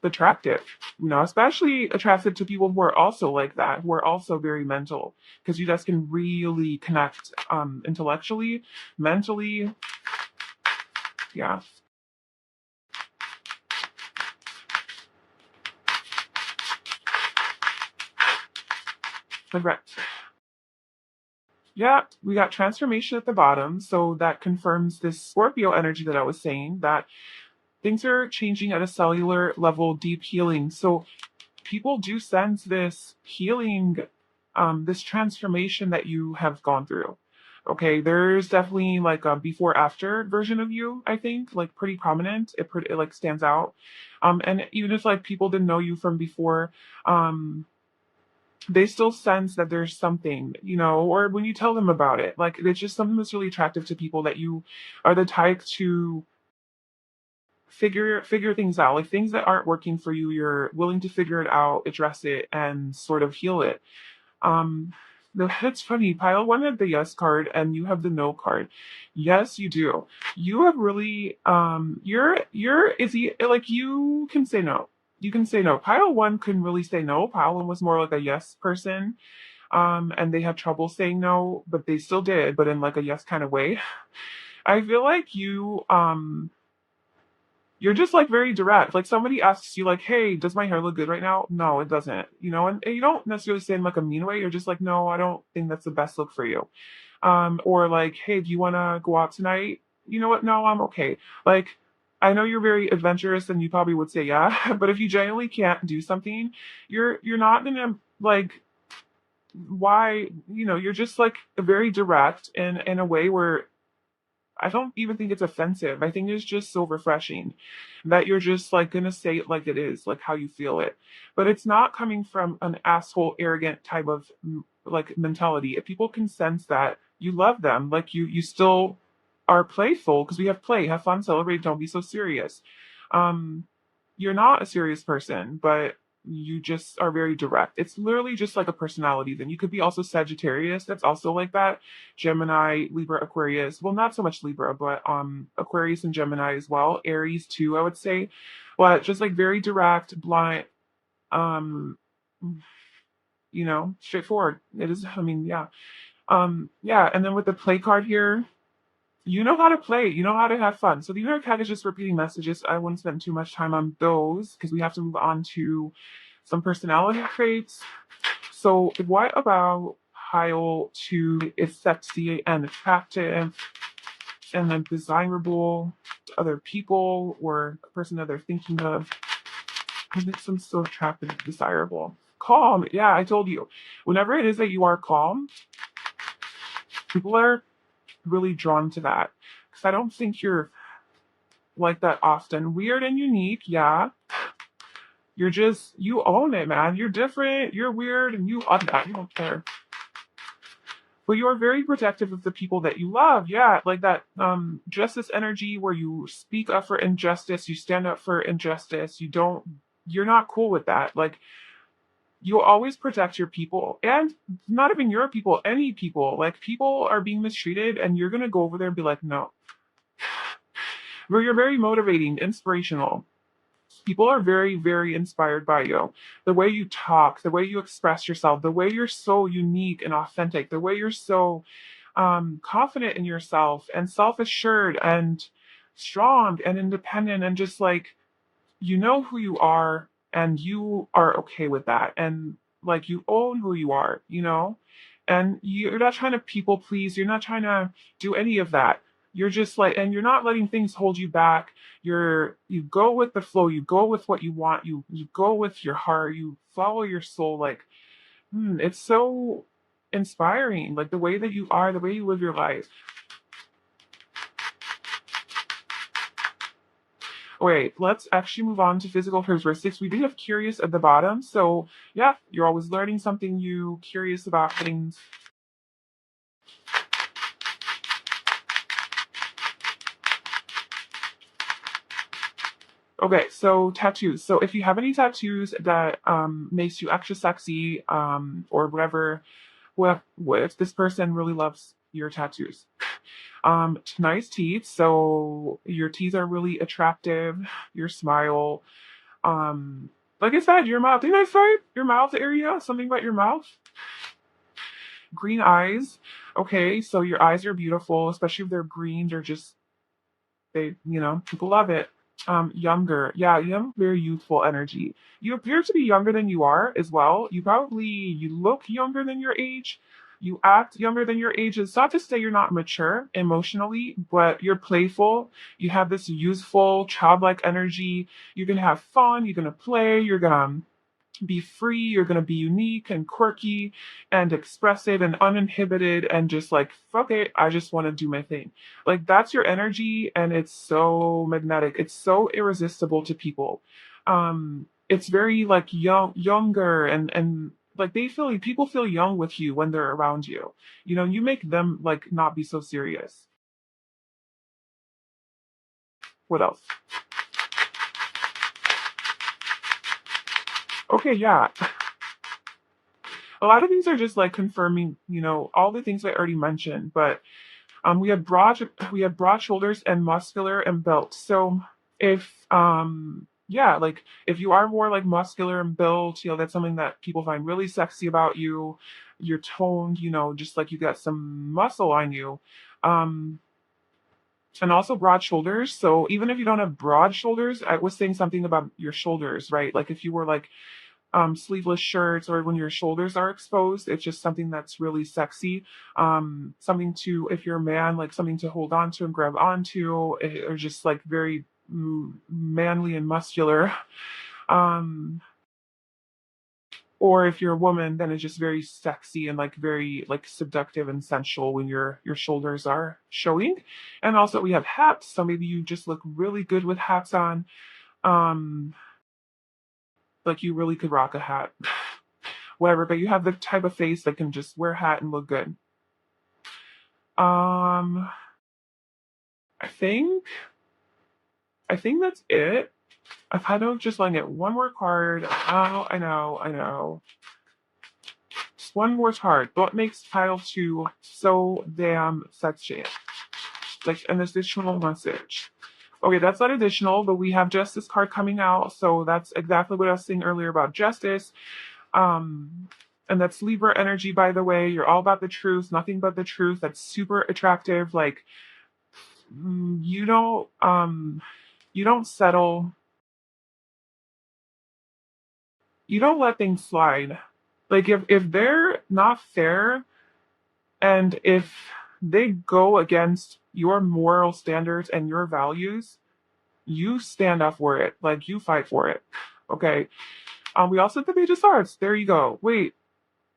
attractive, especially attractive to people who are also like that, who are also very mental, because you guys can really connect intellectually, mentally. Yeah. Correct. Yeah, we got transformation at the bottom. So that confirms this Scorpio energy that I was saying, that things are changing at a cellular level, deep healing. So people do sense this healing, this transformation that you have gone through. Okay, there's definitely like a before after version of you, I think, like pretty prominent. It like stands out. And even if like people didn't know you from before, um, they still sense that there's something, or when you tell them about it, like it's just something that's really attractive to people, that you are the type to figure things out, like things that aren't working for you, you're willing to figure it out, address it, and sort of heal it. um no, it's funny, pile one had the yes card and you have the no card. Yes, you do. You have really you're is he like you can say no. You can say no. Pile one couldn't really say no. Pile one was more like a yes person. And they had trouble saying no, but they still did, but in like a yes kind of way. I feel like you're just like very direct. Like somebody asks you, like, "Hey, does my hair look good right now?" No, it doesn't. And you don't necessarily say it in like a mean way. You're just like, "No, I don't think that's the best look for you." Or like, "Hey, do you want to go out tonight?" you know what? No, I'm okay. Like, I know you're very adventurous and you probably would say yeah, but if you genuinely can't do something, you're not gonna like why, you're just like very direct in a way where I don't even think it's offensive. I think it's just so refreshing that you're just like gonna say it like it is, like how you feel it. But it's not coming from an asshole, arrogant type of like mentality. If people can sense that you love them, like you still are playful because we have play, have fun, celebrate, don't be so serious. Um, you're not a serious person, but you just are very direct. It's literally just like a personality. Then you could be also Sagittarius. That's also like that. Gemini, Libra, Aquarius. Well, not so much Libra, but Aquarius and Gemini as well. Aries too, I would say. But just like very direct, blunt, um, straightforward. It is. I mean, yeah. Yeah. And then with the play card here, you know how to play. You know how to have fun. So these are kind of just repeating messages. I wouldn't spend too much time on those because we have to move on to some personality traits. So what about pile two is sexy and attractive and then desirable to other people or a person that they're thinking of? It makes them so attractive and desirable. Calm. Yeah, I told you. Whenever it is that you are calm, people are really drawn to that. Because I don't think you're like that often. Weird and unique, yeah. You own it, man. You're different, you're weird, and you own that. You don't care. But you're very protective of the people that you love. Yeah, like that justice energy where you speak up for injustice, you stand up for injustice, you're not cool with that. Like you'll always protect your people. And not even your people, any people. Like people are being mistreated and you're gonna go over there and be like, no. Where you're very motivating, inspirational. People are very, very inspired by you. The way you talk, the way you express yourself, the way you're so unique and authentic, the way you're so confident in yourself and self assured and strong and independent and just like you know who you are and you are okay with that and like you own who you are, and you're not trying to people please, you're not trying to do any of that. You're just like, and you're not letting things hold you back. You go with the flow, you go with what you want, you go with your heart, you follow your soul. Like it's so inspiring, like the way that you are, the way you live your life. Wait, let's actually move on to physical characteristics. We do have curious at the bottom. So, yeah, you're always learning something new, curious about things. Okay, so tattoos. So, if you have any tattoos that makes you extra sexy or whatever, what if this person really loves your tattoos? Nice teeth. So, your teeth are really attractive, your smile. Like I said, your mouth. Didn't I say your mouth area? Something about your mouth? Green eyes. Okay, so your eyes are beautiful, especially if they're green. They're just people love it. Younger. Yeah, you have very youthful energy. You appear to be younger than you are as well. You look younger than your age. You act younger than your age. It's not to say you're not mature emotionally, but you're playful. You have this youthful, childlike energy. You're gonna have fun. You're gonna play. You're gonna be free, you're going to be unique and quirky and expressive and uninhibited and just like, fuck it, I just want to do my thing. Like, that's your energy, and it's so magnetic. It's so irresistible to people. It's very like younger, and like people feel young with you when they're around you. You make them like not be so serious. What else? Okay, yeah. A lot of these are just like confirming, all the things I already mentioned, but we have broad shoulders and muscular and built. So if yeah, like if you are more like muscular and built, that's something that people find really sexy about you. You're toned, just like you got some muscle on you. Um and also broad shoulders. So even if you don't have broad shoulders, I was saying something about your shoulders, right? Like if you were like sleeveless shirts or when your shoulders are exposed. It's just something that's really sexy. Something to, if you're a man, like something to hold on to and grab onto, or just like very manly and muscular. Um, or if you're a woman, then it's just very sexy and like very like seductive and sensual when your shoulders are showing. And also we have hats, so maybe you just look really good with hats on. Um, like you really could rock a hat. Whatever, but you have the type of face that can just wear a hat and look good. Um, I think I think that's it. I've had to just like get one more card. Oh, I know. Just one more card. What makes pile two so damn sexy? Like an additional message. Okay, that's not additional, but we have Justice card coming out, so that's exactly what I was saying earlier about justice. Um, and that's Libra energy, by the way. You're all about the truth, nothing but the truth. That's super attractive. Like you don't settle. You don't let things slide. Like if they're not fair and if they go against your moral standards and your values, you stand up for it. Like you fight for it. Okay. We also have the Page of Swords. There you go. Wait.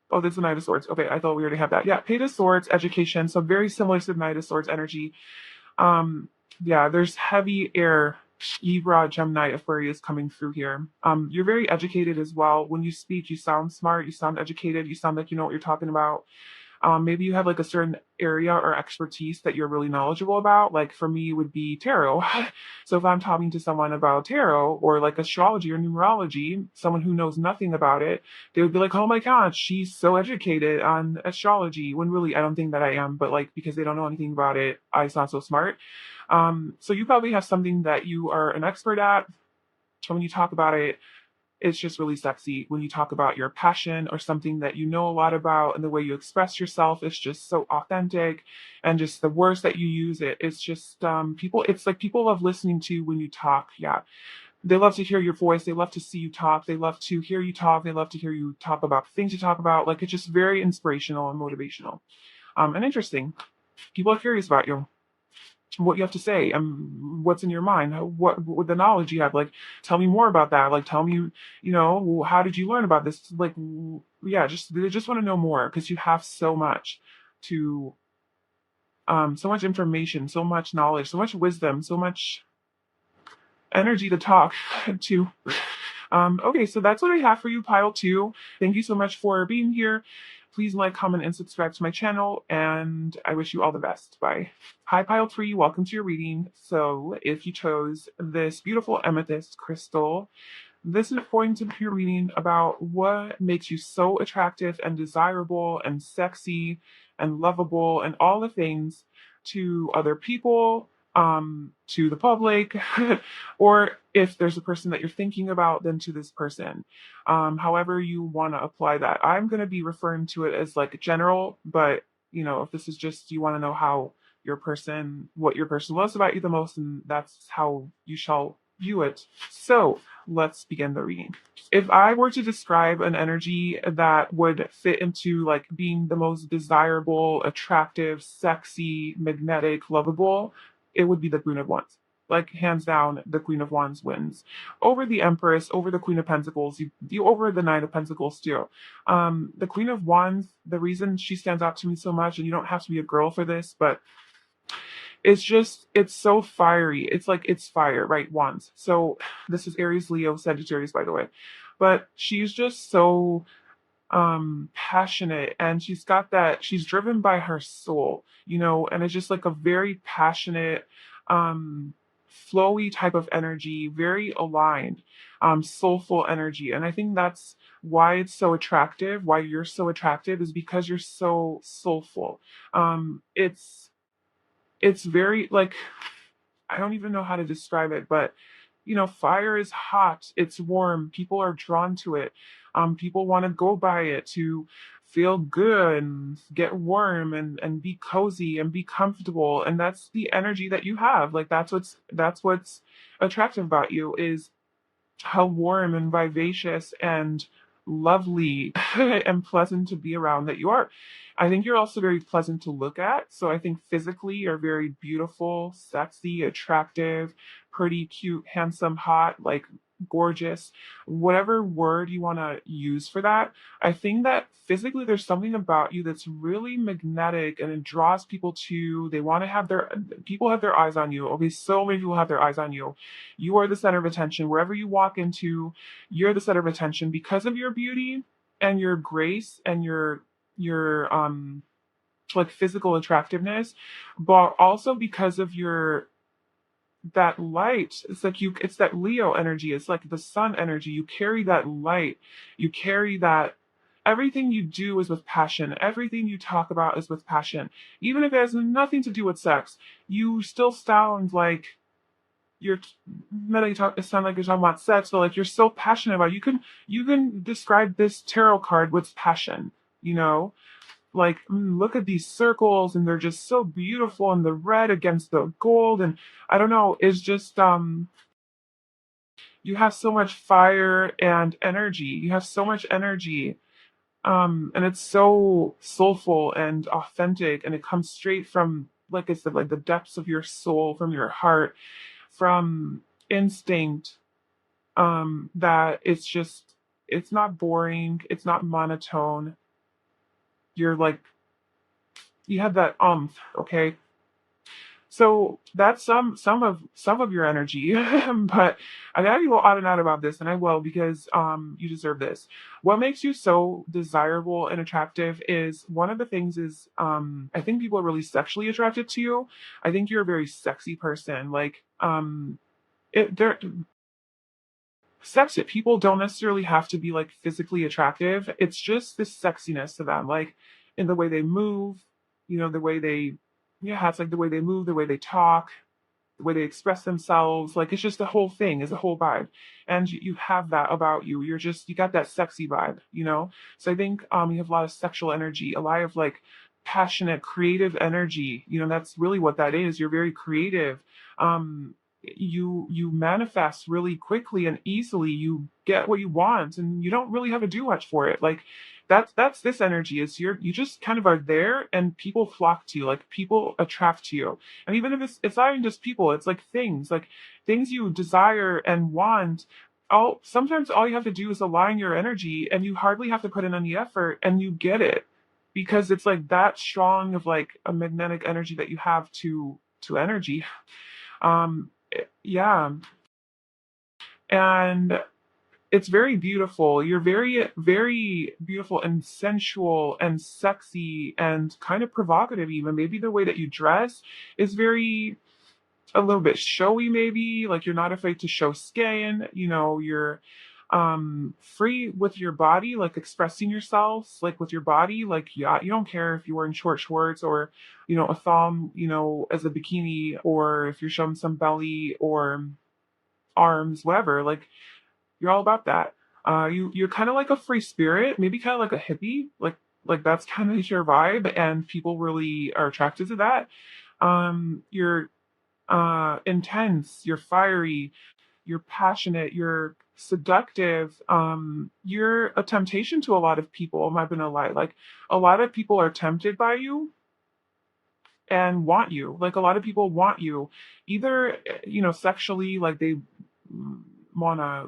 Oh, there's the Knight of Swords. Okay, I thought we already had that. Yeah, Page of Swords, education. So very similar to the Knight of Swords energy. Um, yeah, there's heavy air, Libra, Gemini, Aquarius coming through here. You're very educated as well. When you speak, you sound smart, you sound educated, you sound like you know what you're talking about. Maybe you have like a certain area or expertise that you're really knowledgeable about. Like for me, it would be tarot. So if I'm talking to someone about tarot or like astrology or numerology, someone who knows nothing about it, they would be like, "Oh my God, she's so educated on astrology." When really, I don't think that I am, but like because they don't know anything about it, I sound so smart. So you probably have something that you are an expert at. So when you talk about it, it's just really sexy when you talk about your passion or something that you know a lot about, and the way you express yourself is just so authentic, and just the words that you use, it's just people, it's like people love listening to you when you talk. Yeah, they love to hear your voice, they love to see you talk, they love to hear you talk, they love to hear you talk about things you talk about. Like it's just very inspirational and motivational, and interesting. People are curious about you, what you have to say, and what's in your mind, what the knowledge you have. Like, tell me more about that. Like, tell me, how did you learn about this? Like, yeah, just they just want to know more because you have so much to, so much information, so much knowledge, so much wisdom, so much energy to talk to. Okay, so that's what I have for you, Pile 2. Thank you so much for being here. Please like, comment, and subscribe to my channel, and I wish you all the best. Bye. Hi, Pile 3. Welcome to your reading. So, if you chose this beautiful amethyst crystal, this is going to be a reading about what makes you so attractive and desirable and sexy and lovable and all the things to other people, to the public, or if there's a person that you're thinking about, then to this person. However you want to apply that. I'm going to be referring to it as like general, but if this is just you want to know how what your person loves about you the most, and that's how you shall view it. So let's begin the reading. If I were to describe an energy that would fit into like being the most desirable, attractive, sexy, magnetic, lovable, it would be the Queen of Wands. Like hands down, the Queen of Wands wins over the Empress, over the Queen of Pentacles, you over the Nine of Pentacles too. The Queen of Wands, the reason she stands out to me so much, and you don't have to be a girl for this, but it's so fiery. It's like it's fire, right? Wands. So this is Aries, Leo, Sagittarius, by the way. But she's just so passionate, and she's driven by her soul, and it's just like a very passionate, um flowy type of energy, very aligned, soulful energy. And I think that's why it's so attractive, why you're so attractive, is because you're so soulful. It's very like, I don't even know how to describe it, but fire is hot, it's warm, people are drawn to it. People want to go by it to feel good and get warm and be cozy and be comfortable. And that's the energy that you have. Like that's what's attractive about you, is how warm and vivacious and lovely and pleasant to be around that you are. I think you're also very pleasant to look at. So I think physically you're very beautiful, sexy, attractive, pretty, cute, handsome, hot, like gorgeous, whatever word you want to use for that. I think that physically there's something about you that's really magnetic and it draws people to, they want to have their, people have their eyes on you. Okay, so many people have their eyes on you. You are the center of attention. Wherever you walk into, you're the center of attention because of your beauty and your grace and your like physical attractiveness, but also because of your that light. It's like you, it's that Leo energy. It's like the sun energy. You carry that light. You carry that, everything you do is with passion. Everything you talk about is with passion. Even if it has nothing to do with sex, you still sound like you're not you talk, it sounds like you're talking about sex, but like you're so passionate about it. You can describe this tarot card with passion, you know? Like, look at these circles and they're just so beautiful and the red against the gold and I don't know, it's just you have so much fire and energy. You have so much energy. And it's so soulful and authentic and it comes straight from, like I said, like the depths of your soul, from your heart, from instinct, that it's just, it's not boring, it's not monotone. You're like, you have that okay? So that's some of your energy. But I gotta go on and on about this, and I will because you deserve this. What makes you so desirable and attractive is, one of the things is, I think people are really sexually attracted to you. I think you're a very sexy person. Like they're sex it. People don't necessarily have to be like physically attractive. It's just this sexiness to them, like in the way they move, the way they, yeah, it's like the way they move, the way they talk, the way they express themselves. Like it's just the whole thing is a whole vibe. And you have that about you. You're just, you got that sexy vibe. So I think you have a lot of sexual energy, a lot of like passionate, creative energy. That's really what that is. You're very creative. You manifest really quickly and easily. You get what you want and you don't really have to do much for it. Like that's this energy is you just kind of are there and people flock to you, like people attract to you. And even if it's not even just people, it's like things you desire and want. Sometimes all you have to do is align your energy and you hardly have to put in any effort and you get it, because it's like that strong of like a magnetic energy that you have to energy. Yeah, and it's very beautiful. You're very, very beautiful and sensual and sexy and kind of provocative, even. Maybe the way that you dress is very, a little bit showy, maybe. Like you're not afraid to show skin. You're free with your body, like expressing yourself, like with your body. Like, yeah, you don't care if you're wearing short shorts or, a thong, as a bikini, or if you're showing some belly or arms, whatever. Like you're all about that. You're kind of like a free spirit, maybe kind of like a hippie, like that's kind of your vibe, and people really are attracted to that. You're intense, you're fiery, you're passionate, you're seductive. You're a temptation to a lot of people. I'm not gonna lie, like a lot of people are tempted by you and want you. Like a lot of people want you, either sexually, like they wanna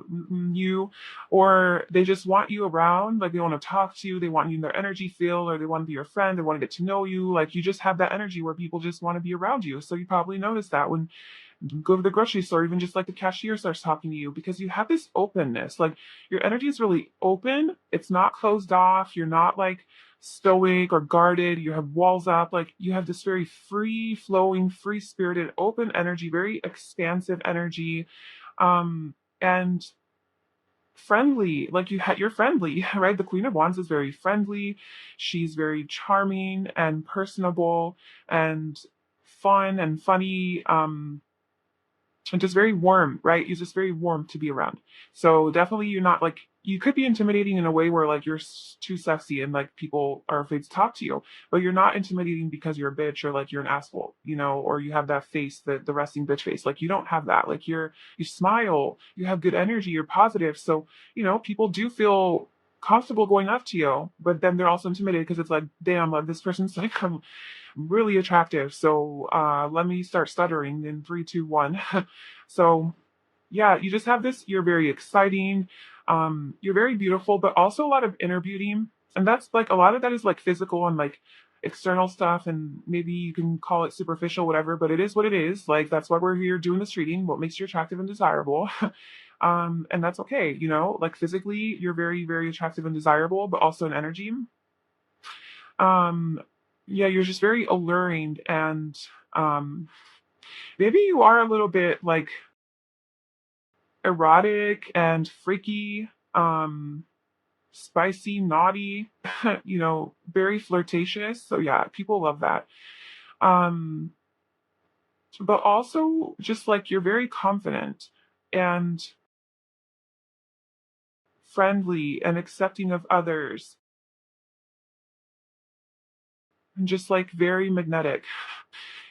you, or they just want you around, like they want to talk to you, they want you in their energy field, or they want to be your friend, they want to get to know you. Like you just have that energy where people just want to be around you. So you probably notice that when you go to the grocery store, even just like the cashier starts talking to you, because you have this openness. Like your energy is really open. It's not closed off. You're not like stoic or guarded. You have walls up. Like you have this very free flowing, free spirited, open energy, very expansive energy. And friendly, like you're friendly. Right? The Queen of Wands is very friendly. She's very charming and personable and fun and funny. And just very warm, right? You're just very warm to be around. So definitely you're not like, you could be intimidating in a way where like you're too sexy and like people are afraid to talk to you, but you're not intimidating because you're a bitch or like you're an asshole, or you have that face, the resting bitch face. Like you don't have that. Like you smile, you have good energy, you're positive. So, people do feel comfortable going up to you, but then they're also intimidated because it's like, damn, like this person's like really attractive. So let me start stuttering in 3, 2, 1. So yeah, you just have this, you're very exciting, you're very beautiful, but also a lot of inner beauty. And that's like a lot of that is like physical and like external stuff, and maybe you can call it superficial, whatever, but it is what it is. Like that's why we're here doing this reading, what makes you attractive and desirable. And that's okay, you know, like physically you're very, very attractive and desirable, but also in energy. Um, yeah, you're just very alluring, and um maybe you are a little bit like erotic and freaky, spicy, naughty, you know, very flirtatious. So yeah, people love that. Um, but also just like you're very confident and friendly and accepting of others, and just like very magnetic.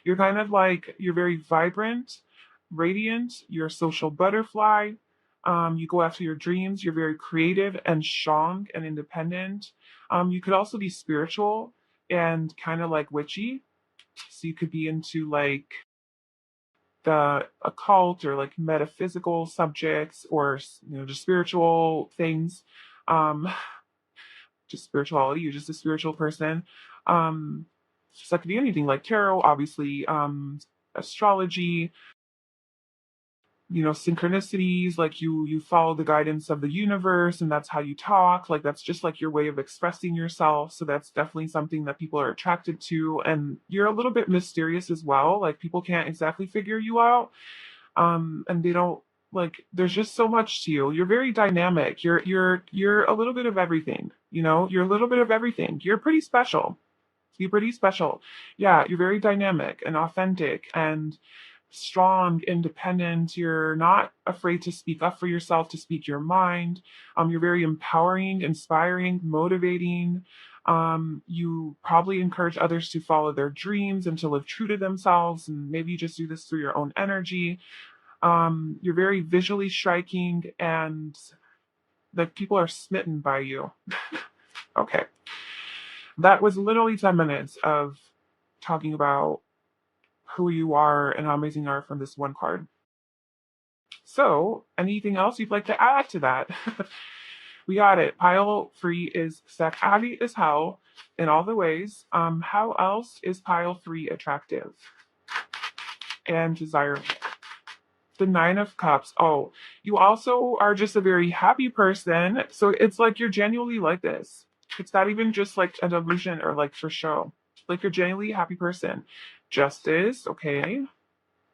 You're kind of like, you're very vibrant, radiant, you're a social butterfly. You go after your dreams, you're very creative and strong and independent. You could also be spiritual and kind of like witchy. So you could be into like the occult or like metaphysical subjects, or you know, just spiritual things. Um, just spirituality. You're just a spiritual person. So that could be anything like tarot, obviously, astrology, you know, synchronicities, like you follow the guidance of the universe and that's how you talk. Like that's just like your way of expressing yourself. So that's definitely something that people are attracted to. And you're a little bit mysterious as well. Like people can't exactly figure you out. And they don't, like there's just so much to you. You're very dynamic. You're a little bit of everything, you know, you're a little bit of everything. You're pretty special. You're pretty special. Yeah, you're very dynamic and authentic and strong, independent. You're not afraid to speak up for yourself, to speak your mind. You're very empowering, inspiring, motivating. You probably encourage others to follow their dreams and to live true to themselves. And maybe you just do this through your own energy. You're very visually striking, and the people are smitten by you. Okay. That was literally 10 minutes of talking about who you are and how amazing you are from this one card. So, anything else you'd like to add to that? We got it. Pile three is sexy as hell in all the ways. How else is pile three attractive and desirable? The Nine of Cups. Oh, you also are just a very happy person. So it's like you're genuinely like this. It's not even just like an illusion or like for show. Like you're genuinely a happy person. Justice, okay.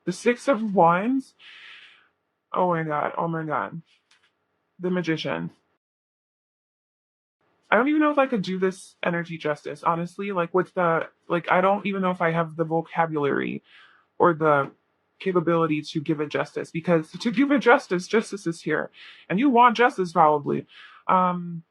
The Six of Wands. Oh my god. Oh my god. The Magician. I don't even know if I could do this energy justice, honestly. Like with the like I don't even know if I have the vocabulary or the capability to give it justice, because to give it justice, justice is here. And you want justice probably. Um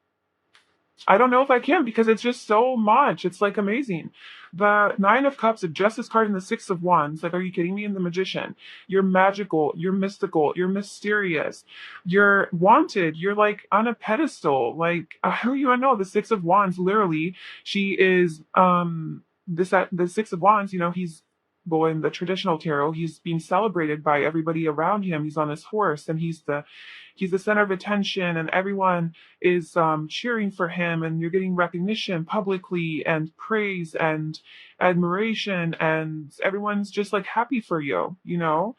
I don't know if I can, because it's just so much. It's like amazing. The Nine of Cups, the Justice card, and the Six of Wands. Like, are you kidding me? And the Magician. You're magical. You're mystical. You're mysterious. You're wanted. You're like on a pedestal. Like, I don't even know. The Six of Wands, literally, she is the Six of Wands. You know, he's, well, in the traditional tarot, he's being celebrated by everybody around him. He's on his horse, and he's the center of attention, and everyone is cheering for him, and you're getting recognition publicly and praise and admiration, and everyone's just like happy for you, you know.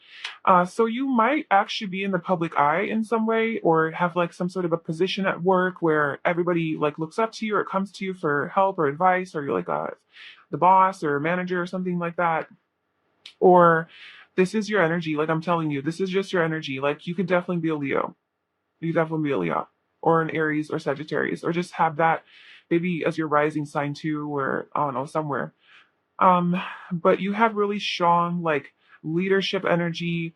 So you might actually be in the public eye in some way, or have like some sort of a position at work where everybody like looks up to you or comes to you for help or advice, or you're like the boss or manager or something like that. Or this is your energy, like I'm telling you, this is just your energy. Like you could definitely be a Leo. You could definitely be a Leo, or an Aries or Sagittarius, or just have that maybe as your rising sign too, or I don't know, somewhere. Um, but you have really strong like leadership energy.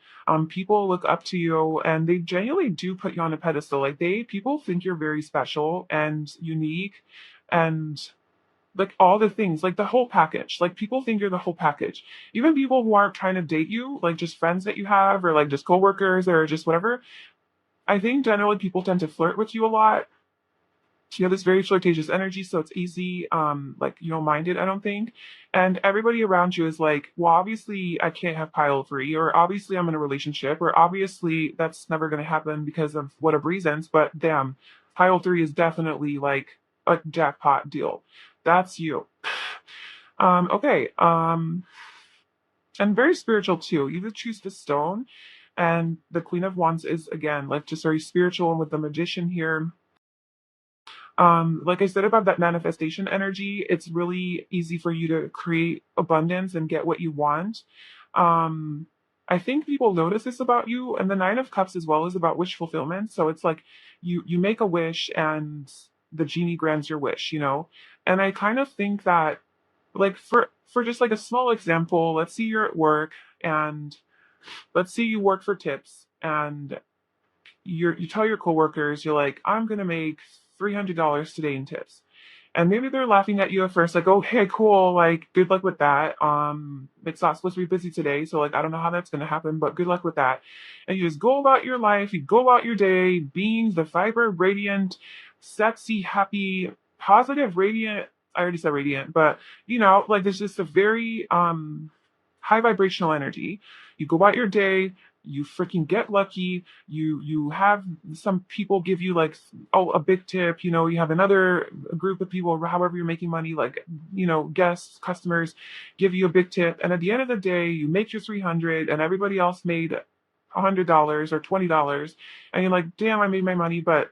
People look up to you, and they genuinely do put you on a pedestal. Like people think you're very special and unique, and like all the things, like the whole package. Like people think you're the whole package. Even people who aren't trying to date you, like just friends that you have, or like just coworkers, or just whatever. I think generally people tend to flirt with you a lot. You have this very flirtatious energy, so it's easy, like you don't mind it, I don't think. And everybody around you is like, well, obviously I can't have pile three, or obviously I'm in a relationship, or obviously that's never going to happen because of whatever reasons. But damn, pile three is definitely like a jackpot deal. That's you. Okay. And very spiritual too. You would choose the stone, and the Queen of Wands is again like just very spiritual, and with the Magician here, like I said about that manifestation energy, it's really easy for you to create abundance and get what you want. Um, I think people notice this about you, and the Nine of Cups as well is about wish fulfillment. So it's like you make a wish and the genie grants your wish, you know. And I kind of think that, like for just like a small example, let's say you're at work, and let's say you work for tips, and you tell your coworkers, you're like, I'm gonna make $300 today in tips. And maybe they're laughing at you at first, like, oh hey, cool, like good luck with that. It's not supposed to be busy today, so like I don't know how that's gonna happen, but good luck with that. And you just go about your life, you go about your day, being the vibrant, radiant, sexy, happy, positive, radiant. I already said radiant, but you know, like there's just a very high vibrational energy. You go about your day, you freaking get lucky, you have some people give you like, oh, a big tip, you know, you have another group of people, however you're making money, like, you know, guests, customers give you a big tip, and at the end of the day you make your 300 and everybody else made $100 or $20, and you're like, damn, I made my money. But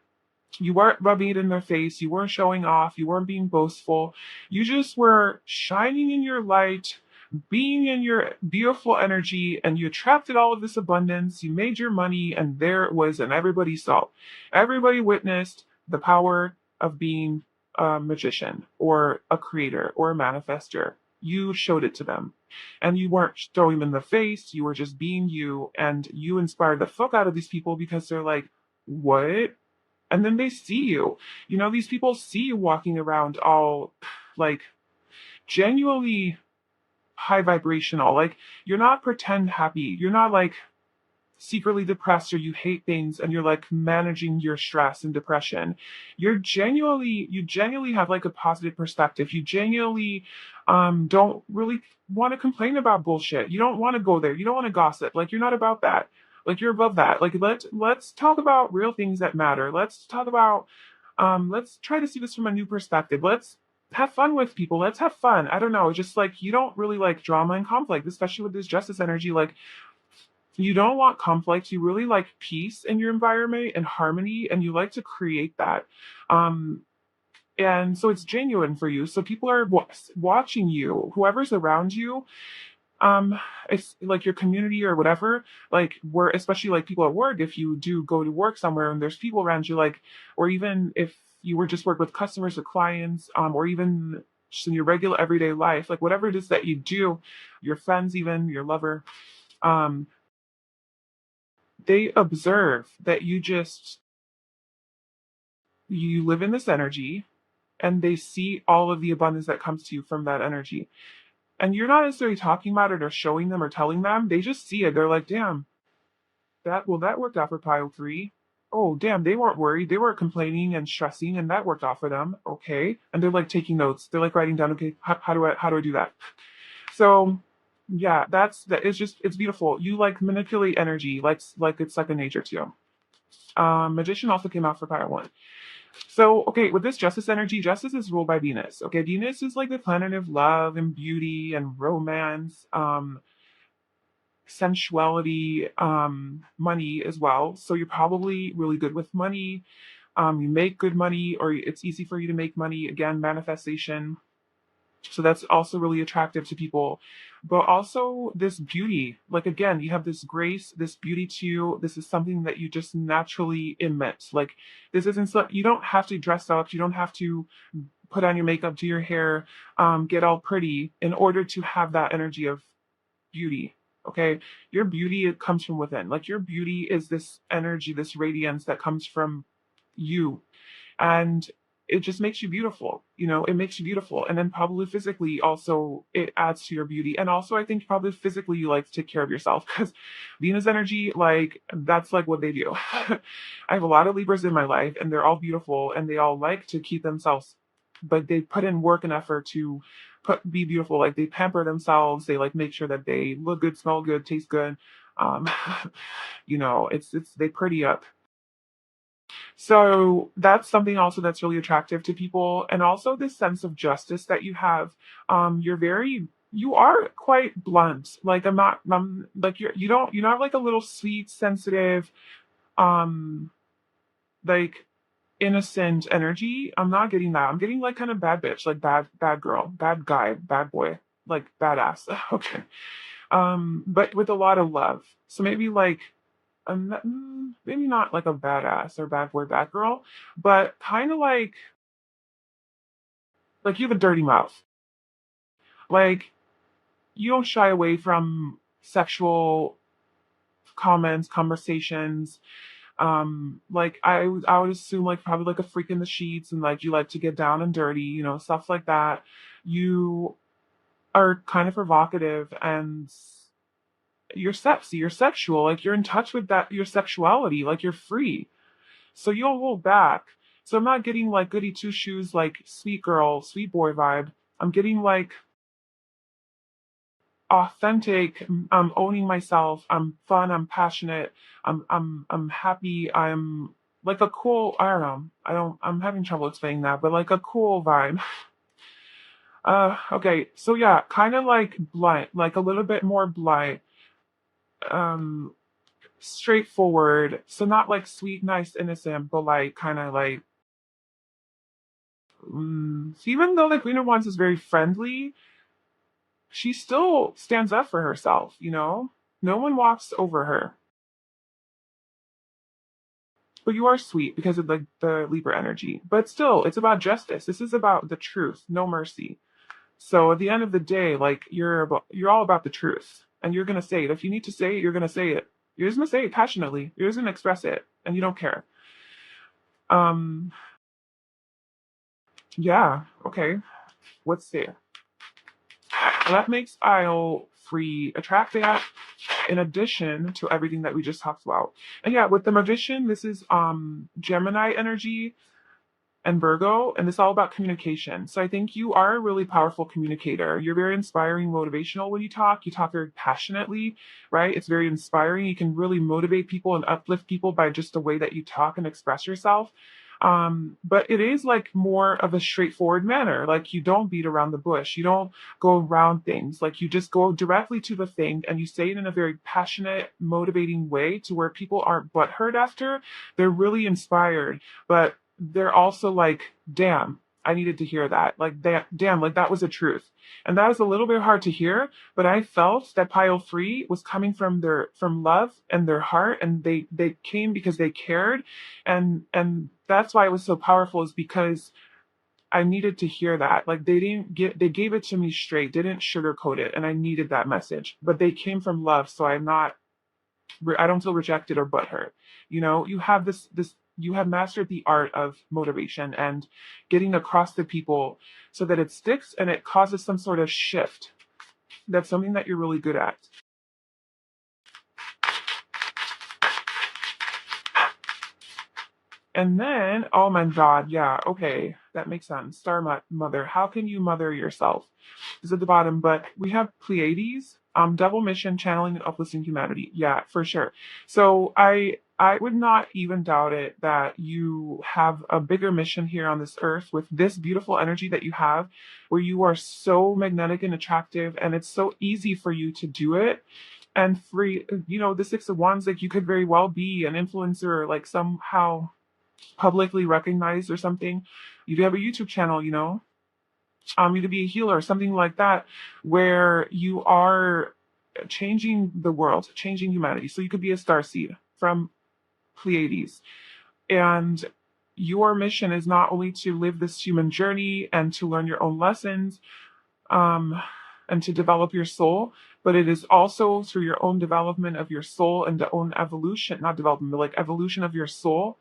you weren't rubbing it in their face. You weren't showing off. You weren't being boastful. You just were shining in your light, being in your beautiful energy, and you attracted all of this abundance. You made your money, and there it was, and everybody saw. Everybody witnessed the power of being a magician or a creator or a manifester. You showed it to them. And you weren't throwing them in the face. You were just being you, and you inspired the fuck out of these people because they're like, what? And then they see you. You know, these people see you walking around all like genuinely high vibrational. Like you're not pretend happy. You're not like secretly depressed or you hate things and you're like managing your stress and depression. You genuinely have like a positive perspective. You genuinely don't really want to complain about bullshit. You don't want to go there. You don't want to gossip. Like you're not about that. Like you're above that. Like let's talk about real things that matter. Let's talk about let's try to see this from a new perspective. Let's have fun with people. Let's have fun. I don't know. Just like you don't really like drama and conflict, especially with this justice energy. Like you don't want conflict. You really like peace in your environment and harmony, and you like to create that. Um, and so it's genuine for you. So people are watching you, whoever's around you. It's like your community or whatever. Like where, especially like people at work. If you do go to work somewhere and there's people around you, like, or even if you were just work with customers or clients, or even just in your regular everyday life, like whatever it is that you do, your friends, even your lover. Um, they observe that you live in this energy, and they see all of the abundance that comes to you from that energy, and you're not necessarily talking about it or showing them or telling them. They just see it. They're like, damn, that worked out for pile three. Oh damn, they weren't worried, they weren't complaining and stressing, and that worked out for them. Okay. And they're like taking notes, they're like writing down, okay, how do I do that. So yeah, that is just, it's beautiful. You like manipulate energy like it's second nature to you. Magician also came out for pile one. So, okay, with this justice energy, justice is ruled by Venus. Okay, Venus is like the planet of love and beauty and romance, sensuality, money as well. So you're probably really good with money. You make good money, or it's easy for you to make money. Again, manifestation. So that's also really attractive to people. But also this beauty, like again, you have this grace, this beauty to you. This is something that you just naturally emit. Like this isn't so, you don't have to dress up, you don't have to put on your makeup, do your hair, get all pretty in order to have that energy of beauty. Okay, your beauty, it comes from within. Like your beauty is this energy, this radiance that comes from you. And it just makes you beautiful. It makes you beautiful. And then probably physically also it adds to your beauty. And also I think probably physically you like to take care of yourself because Venus energy, like that's like what they do. I have a lot of Libras in my life and they're all beautiful and they all like to keep themselves, but they put in work and effort to be beautiful. Like they pamper themselves, they like make sure that they look good, smell good, taste good. Um, it's they pretty up. So that's something also that's really attractive to people. And also this sense of justice that you have. You are quite blunt. Like I'm like you don't have like a little sweet, sensitive, um, like innocent energy. I'm not getting that. I'm getting like kind of bad bitch, like bad girl, bad guy, bad boy, like badass. Okay. But with a lot of love. So maybe like maybe not like a badass or bad boy, bad girl, but kind of like you have a dirty mouth. Like you don't shy away from sexual comments, conversations. Like I would assume like probably like a freak in the sheets and like you like to get down and dirty, stuff like that. You are kind of provocative and you're sexy, you're sexual, like you're in touch with that your sexuality, like you're free. So you don't hold back. So I'm not getting like goody two shoes, like sweet girl, sweet boy vibe. I'm getting like authentic. I'm owning myself. I'm fun. I'm passionate. I'm happy. I'm like a cool. I don't know. I'm having trouble explaining that, but like a cool vibe. Okay. So yeah, kind of like blunt, like a little bit more blunt. Um, straightforward. So not like sweet, nice, innocent, but like kind of like so even though the greener ones is very friendly, she still stands up for herself. No one walks over her. But you are sweet because of the Libra energy. But still, it's about justice. This is about the truth, no mercy. So at the end of the day, like you're all about the truth. And you're gonna say it. If you need to say it, you're gonna say it. You're just gonna say it passionately. You're just gonna express it. And you don't care. Um yeah, okay. Let's see. That makes aisle 3 attractive in addition to everything that we just talked about. And yeah, with the magician, this is Gemini energy and Virgo, and it's all about communication. So I think you are a really powerful communicator. You're very inspiring, motivational when you talk. You talk very passionately, right? It's very inspiring. You can really motivate people and uplift people by just the way that you talk and express yourself. But it is like more of a straightforward manner. Like you don't beat around the bush. You don't go around things. Like you just go directly to the thing and you say it in a very passionate, motivating way to where people aren't butthurt after. They're really inspired. But they're also like, damn, I needed to hear that. Like, damn, like that was the truth. And that was a little bit hard to hear, but I felt that pile 3 was coming from love and their heart, and they came because they cared, and that's why it was so powerful is because I needed to hear that. Like they gave it to me straight, didn't sugarcoat it, and I needed that message. But they came from love, so I don't feel rejected or butthurt. You have you have mastered the art of motivation and getting across to people so that it sticks and it causes some sort of shift. That's something that you're really good at. And then, oh my God, yeah, okay, that makes sense. Mother, how can you mother yourself? Is at the bottom, but we have Pleiades, double mission, channeling and uplifting humanity. Yeah, for sure. So I would not even doubt it that you have a bigger mission here on this earth with this beautiful energy that you have, where you are so magnetic and attractive, and it's so easy for you to do it. And the Six of Wands, like you could very well be an influencer, like somehow publicly recognized or something. You could have a YouTube channel. You could be a healer, something like that, where you are changing the world, changing humanity. So you could be a star seed from Pleiades. And your mission is not only to live this human journey and to learn your own lessons, um, and to develop your soul, but it is also through your own development of your soul and the own evolution, not development, but like evolution of your soul.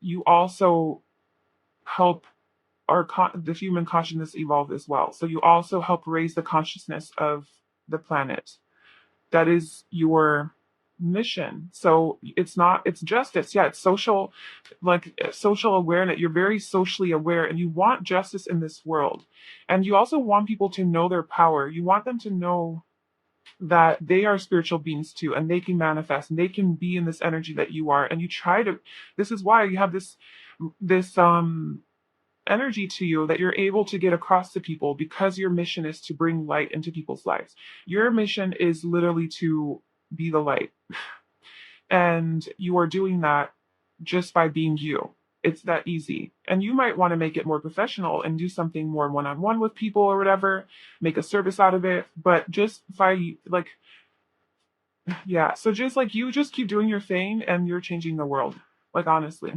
You also help the human consciousness evolve as well. So you also help raise the consciousness of the planet. That is your mission. So it's justice. Yeah, it's social, like social awareness. You're very socially aware and you want justice in this world. And you also want people to know their power. You want them to know that they are spiritual beings too, and they can manifest and they can be in this energy that you are. And you try to, this is why you have this energy to you that you're able to get across to people, because your mission is to bring light into people's lives. Your mission is literally to be the light. And you are doing that just by being you. It's that easy. And you might want to make it more professional and do something more one on one with people or whatever, make a service out of it. But just by like, yeah. So just like you just keep doing your thing and you're changing the world. Like, honestly.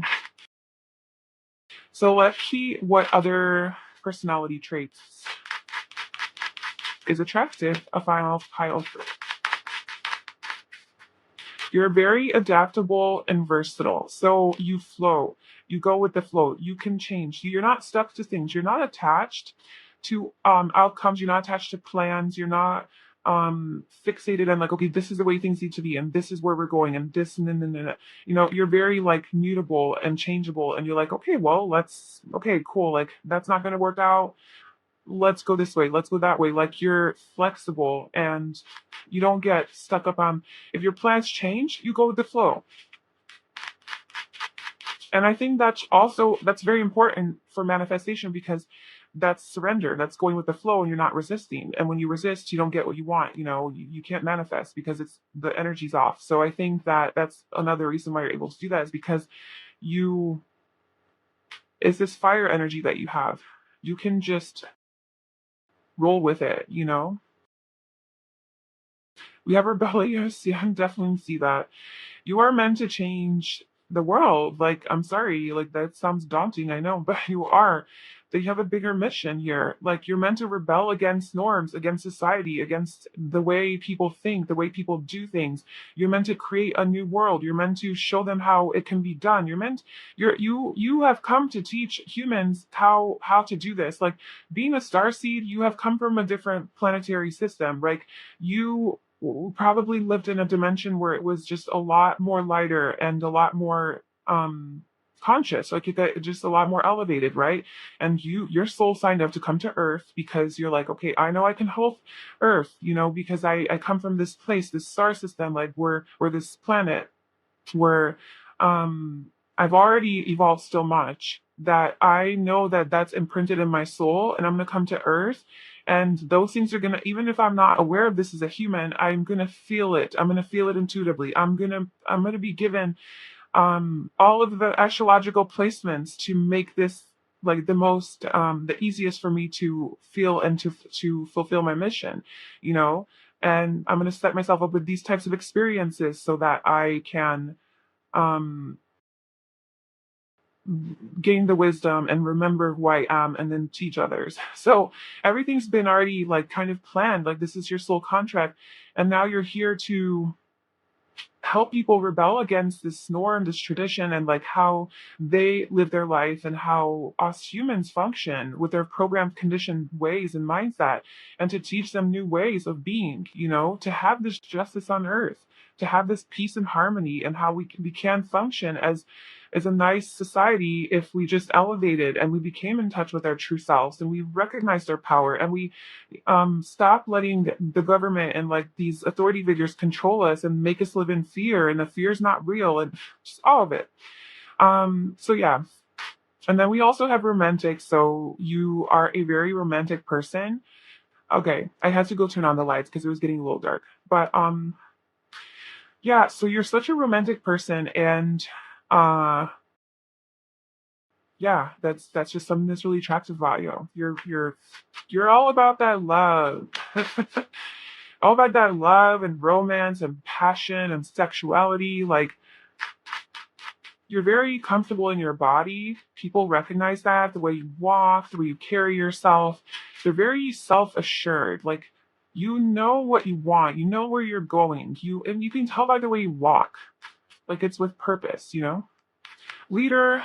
So let's see what other personality traits is attractive. A final pile. You're very adaptable and versatile. So you flow. You go with the flow. You can change. You're not stuck to things. You're not attached to outcomes. You're not attached to plans. You're not fixated on like, okay, this is the way things need to be and this is where we're going and this and then. You know, you're very like mutable and changeable and you're like, okay, well, okay, cool. Like that's not gonna work out, let's go this way, let's go that way. Like you're flexible and you don't get stuck up on, if your plans change, you go with the flow. And I think that's very important for manifestation, because that's surrender. That's going with the flow and you're not resisting. And when you resist, you don't get what you want. You know, you can't manifest because it's the energy's off. So I think that that's another reason why you're able to do that, is because you it's this fire energy that you have. You can just roll with it, you know? We have rebellious. Yeah, I definitely see that. You are meant to change the world. Like, I'm sorry, like that sounds daunting, I know, but you are. That you have a bigger mission here. Like you're meant to rebel against norms, against society, against the way people think, the way people do things. You're meant to create a new world. You're meant to show them how it can be done. You have come to teach humans how to do this. Like being a star seed, you have come from a different planetary system. Like you probably lived in a dimension where it was just a lot more lighter and a lot more conscious, like just a lot more elevated, right? And your soul signed up to come to earth because you're like, okay, I know I can help earth, you know, because I come from this place, this star system, like we're this planet where I've already evolved so much that I know that that's imprinted in my soul, and I'm going to come to earth. And those things are going to, even if I'm not aware of this as a human, I'm going to feel it. I'm going to feel it intuitively. I'm going to be given all of the astrological placements to make this like the easiest for me to feel and to fulfill my mission, you know. And I'm going to set myself up with these types of experiences so that I can um gain the wisdom and remember who I am and then teach others. So everything's been already like kind of planned. Like this is your soul contract. And now you're here to help people rebel against this norm, this tradition, and like how they live their life and how us humans function with their programmed, conditioned ways and mindset, and to teach them new ways of being, you know, to have this justice on earth, to have this peace and harmony, and how we can function as a nice society if we just elevated and we became in touch with our true selves and we recognized our power and we stop letting the government and like these authority figures control us and make us live in fear, and the fear is not real, and just all of it. So yeah. And then we also have romantic. So you are a very romantic person. Okay, I had to go turn on the lights because it was getting a little dark. But yeah, so you're such a romantic person, and uh yeah, that's just something that's really attractive about you. You're all about that love. All about that love and romance and passion and sexuality. Like you're very comfortable in your body. People recognize that, the way you walk, the way you carry yourself. They're very self-assured. Like you know what you want. You know where you're going. And you can tell by the way you walk. Like it's with purpose, you know? Leader,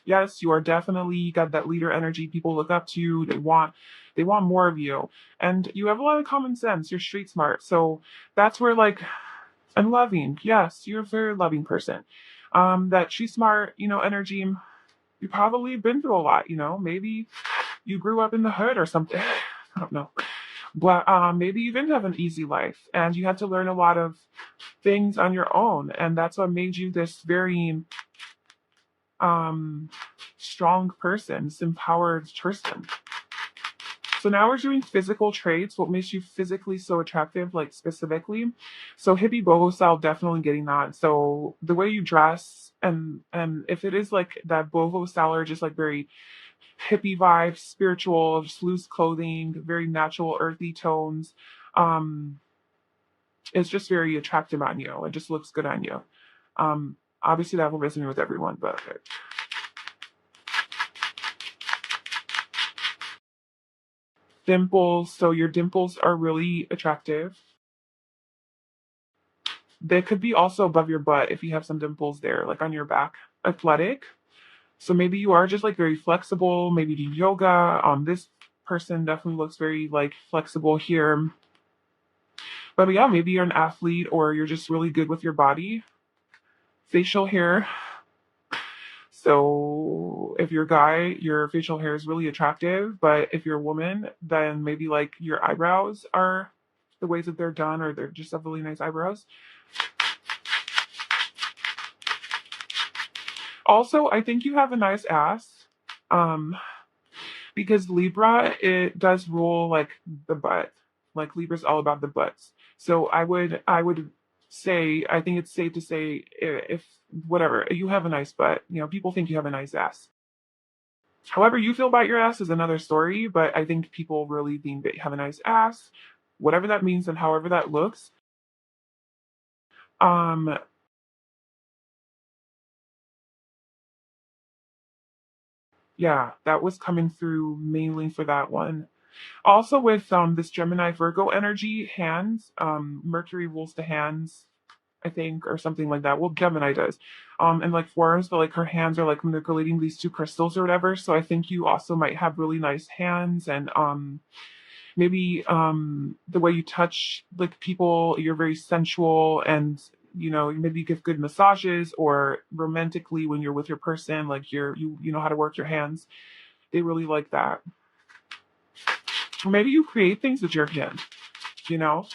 Yes, you are definitely got that leader energy. People look up to you. They want more of you. And you have a lot of common sense. You're street smart. So that's where like and loving. Yes, you're a very loving person. That street smart, energy, you probably been through a lot, maybe you grew up in the hood or something. I don't know. But maybe you didn't have an easy life and you had to learn a lot of things on your own. And that's what made you this very um, strong person, this empowered person. So now we're doing physical traits. What makes you physically so attractive, like specifically? So hippie boho style, definitely getting that. So the way you dress, and if it is like that boho style or just like very hippie vibes, spiritual, just loose clothing, very natural, earthy tones, um, it's just very attractive on you. It just looks good on you. Obviously that will resonate with everyone, but dimples. So your dimples are really attractive. They could be also above your butt if you have some dimples there, like on your back. Athletic. So maybe you are just like very flexible, maybe do yoga. This person definitely looks very like flexible here. But yeah, maybe you're an athlete or you're just really good with your body. Facial hair. So if you're a guy, your facial hair is really attractive. But if you're a woman, then maybe like your eyebrows are the ways that they're done, or they're just have really nice eyebrows. Also, I think you have a nice ass. Um, because Libra, it does rule like the butt. Like Libra's all about the butts. So I would say I think it's safe to say if whatever you have a nice butt, people think you have a nice ass. However you feel about your ass is another story, but I think people really think that you have a nice ass, whatever that means and however that looks. Um, yeah, that was coming through mainly for that one. Also with this Gemini Virgo energy, hands, Mercury rules the hands, I think, or something like that. Well, Gemini does. And like forearms, but like her hands are like manipulating these two crystals or whatever. So I think you also might have really nice hands and maybe the way you touch like people, you're very sensual and maybe you give good massages or romantically when you're with your person, like you know how to work your hands. They really like that. Or maybe you create things with your hand, you know,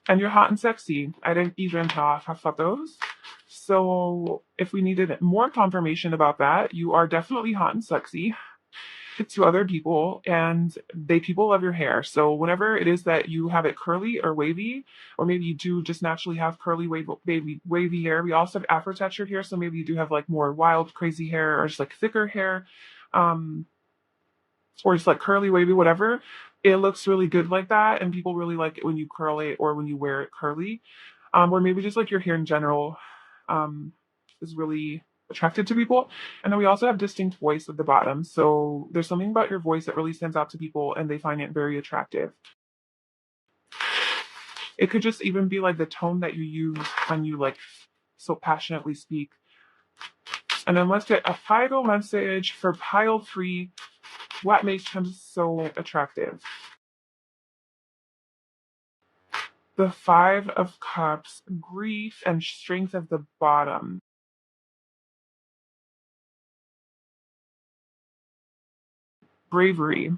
and you're hot and sexy. I didn't even have photos. So if we needed more confirmation about that, you are definitely hot and sexy to other people, and people love your hair. So whenever it is that you have it curly or wavy, or maybe you do just naturally have curly wavy hair. We also have afro textured hair, so maybe you do have like more wild crazy hair or just like thicker hair. Um, or just like curly wavy, whatever. It looks really good like that, and people really like it when you curl it or when you wear it curly. Or maybe just like your hair in general um, is really attracted to people. And then we also have distinct voice at the bottom. So there's something about your voice that really stands out to people, and they find it very attractive. It could just even be like the tone that you use when you like so passionately speak. And then let's get a final message for pile three. What makes him so attractive? The Five of Cups, grief and strength at the bottom, bravery.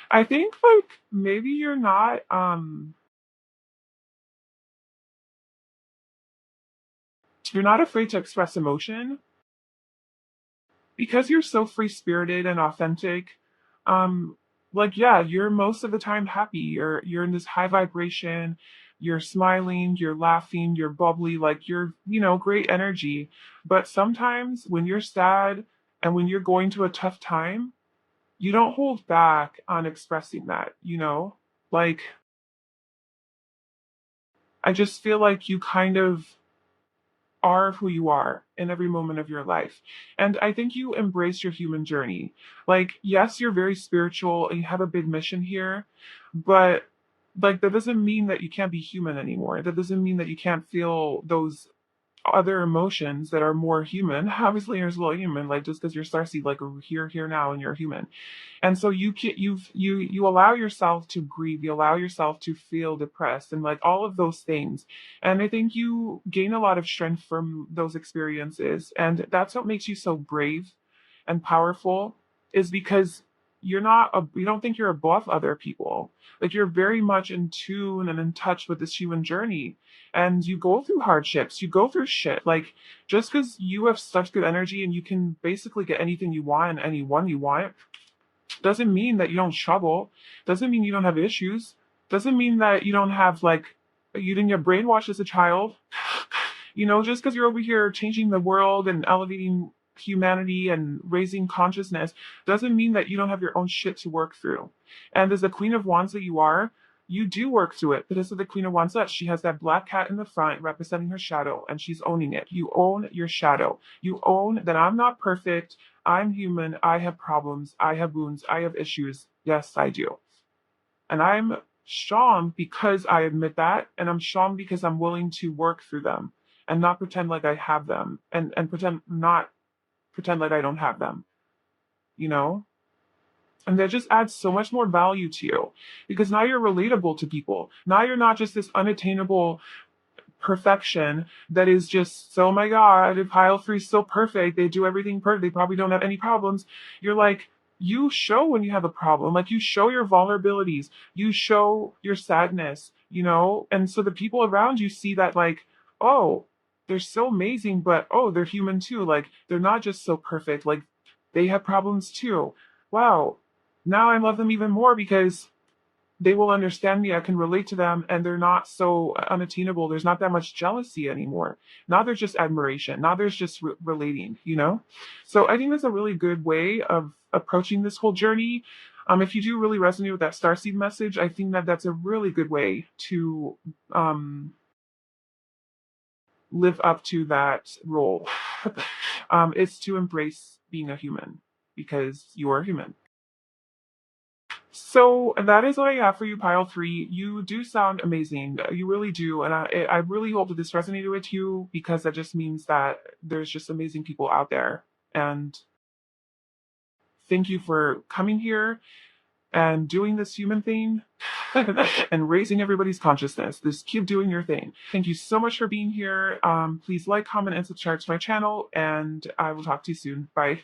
I think like maybe you're not afraid to express emotion because you're so free spirited and authentic. Um like yeah, you're most of the time happy. You're in this high vibration, you're smiling, you're laughing, you're bubbly, like you're, great energy. But sometimes when you're sad and when you're going to a tough time, you don't hold back on expressing that. Like, I just feel like you kind of are who you are in every moment of your life. And I think you embrace your human journey. Like, yes, you're very spiritual and you have a big mission here, but like that doesn't mean that you can't be human anymore. That doesn't mean that you can't feel those other emotions that are more human. Obviously, you're as well human. Like just because you're starseed, like here now, and you're human. And so you allow yourself to grieve, you allow yourself to feel depressed and like all of those things. And I think you gain a lot of strength from those experiences. And that's what makes you so brave and powerful, is because you don't think you're above other people. Like you're very much in tune and in touch with this human journey. And you go through hardships, you go through shit. Like just because you have such good energy and you can basically get anything you want and anyone you want, doesn't mean that you don't struggle, doesn't mean you don't have issues, doesn't mean that you don't have like you didn't get brainwashed as a child. Just because you're over here changing the world and elevating humanity and raising consciousness doesn't mean that you don't have your own shit to work through. And as the Queen of Wands that you are, you do work through it. But this is the Queen of Wands that she has that black cat in the front representing her shadow, and she's owning it. You own your shadow. You own that I'm not perfect. I'm human. I have problems. I have wounds. I have issues. Yes, I do. And I'm strong because I admit that. And I'm strong because I'm willing to work through them and not pretend like I have them and pretend like I don't have them, you know? And that just adds so much more value to you because now you're relatable to people. Now you're not just this unattainable perfection that is just, oh my God, if pile three is so perfect, they do everything perfect, they probably don't have any problems. You're like, you show when you have a problem, like you show your vulnerabilities, you show your sadness, and so the people around you see that, like, oh, they're so amazing, but oh, they're human too. Like, they're not just so perfect, like, they have problems too. Wow. Now I love them even more because they will understand me. I can relate to them, and they're not so unattainable. There's not that much jealousy anymore. Now there's just admiration. Now there's just relating. So I think that's a really good way of approaching this whole journey. If you do really resonate with that starseed message, I think that that's a really good way to live up to that role. It's to embrace being a human because you are human. So that is what I have for you, pile three. You do sound amazing. You really do. And I really hope that this resonated with you because that just means that there's just amazing people out there. And thank you for coming here and doing this human thing and raising everybody's consciousness. Just keep doing your thing. Thank you so much for being here. Please like, comment, and subscribe to my channel. And I will talk to you soon. Bye.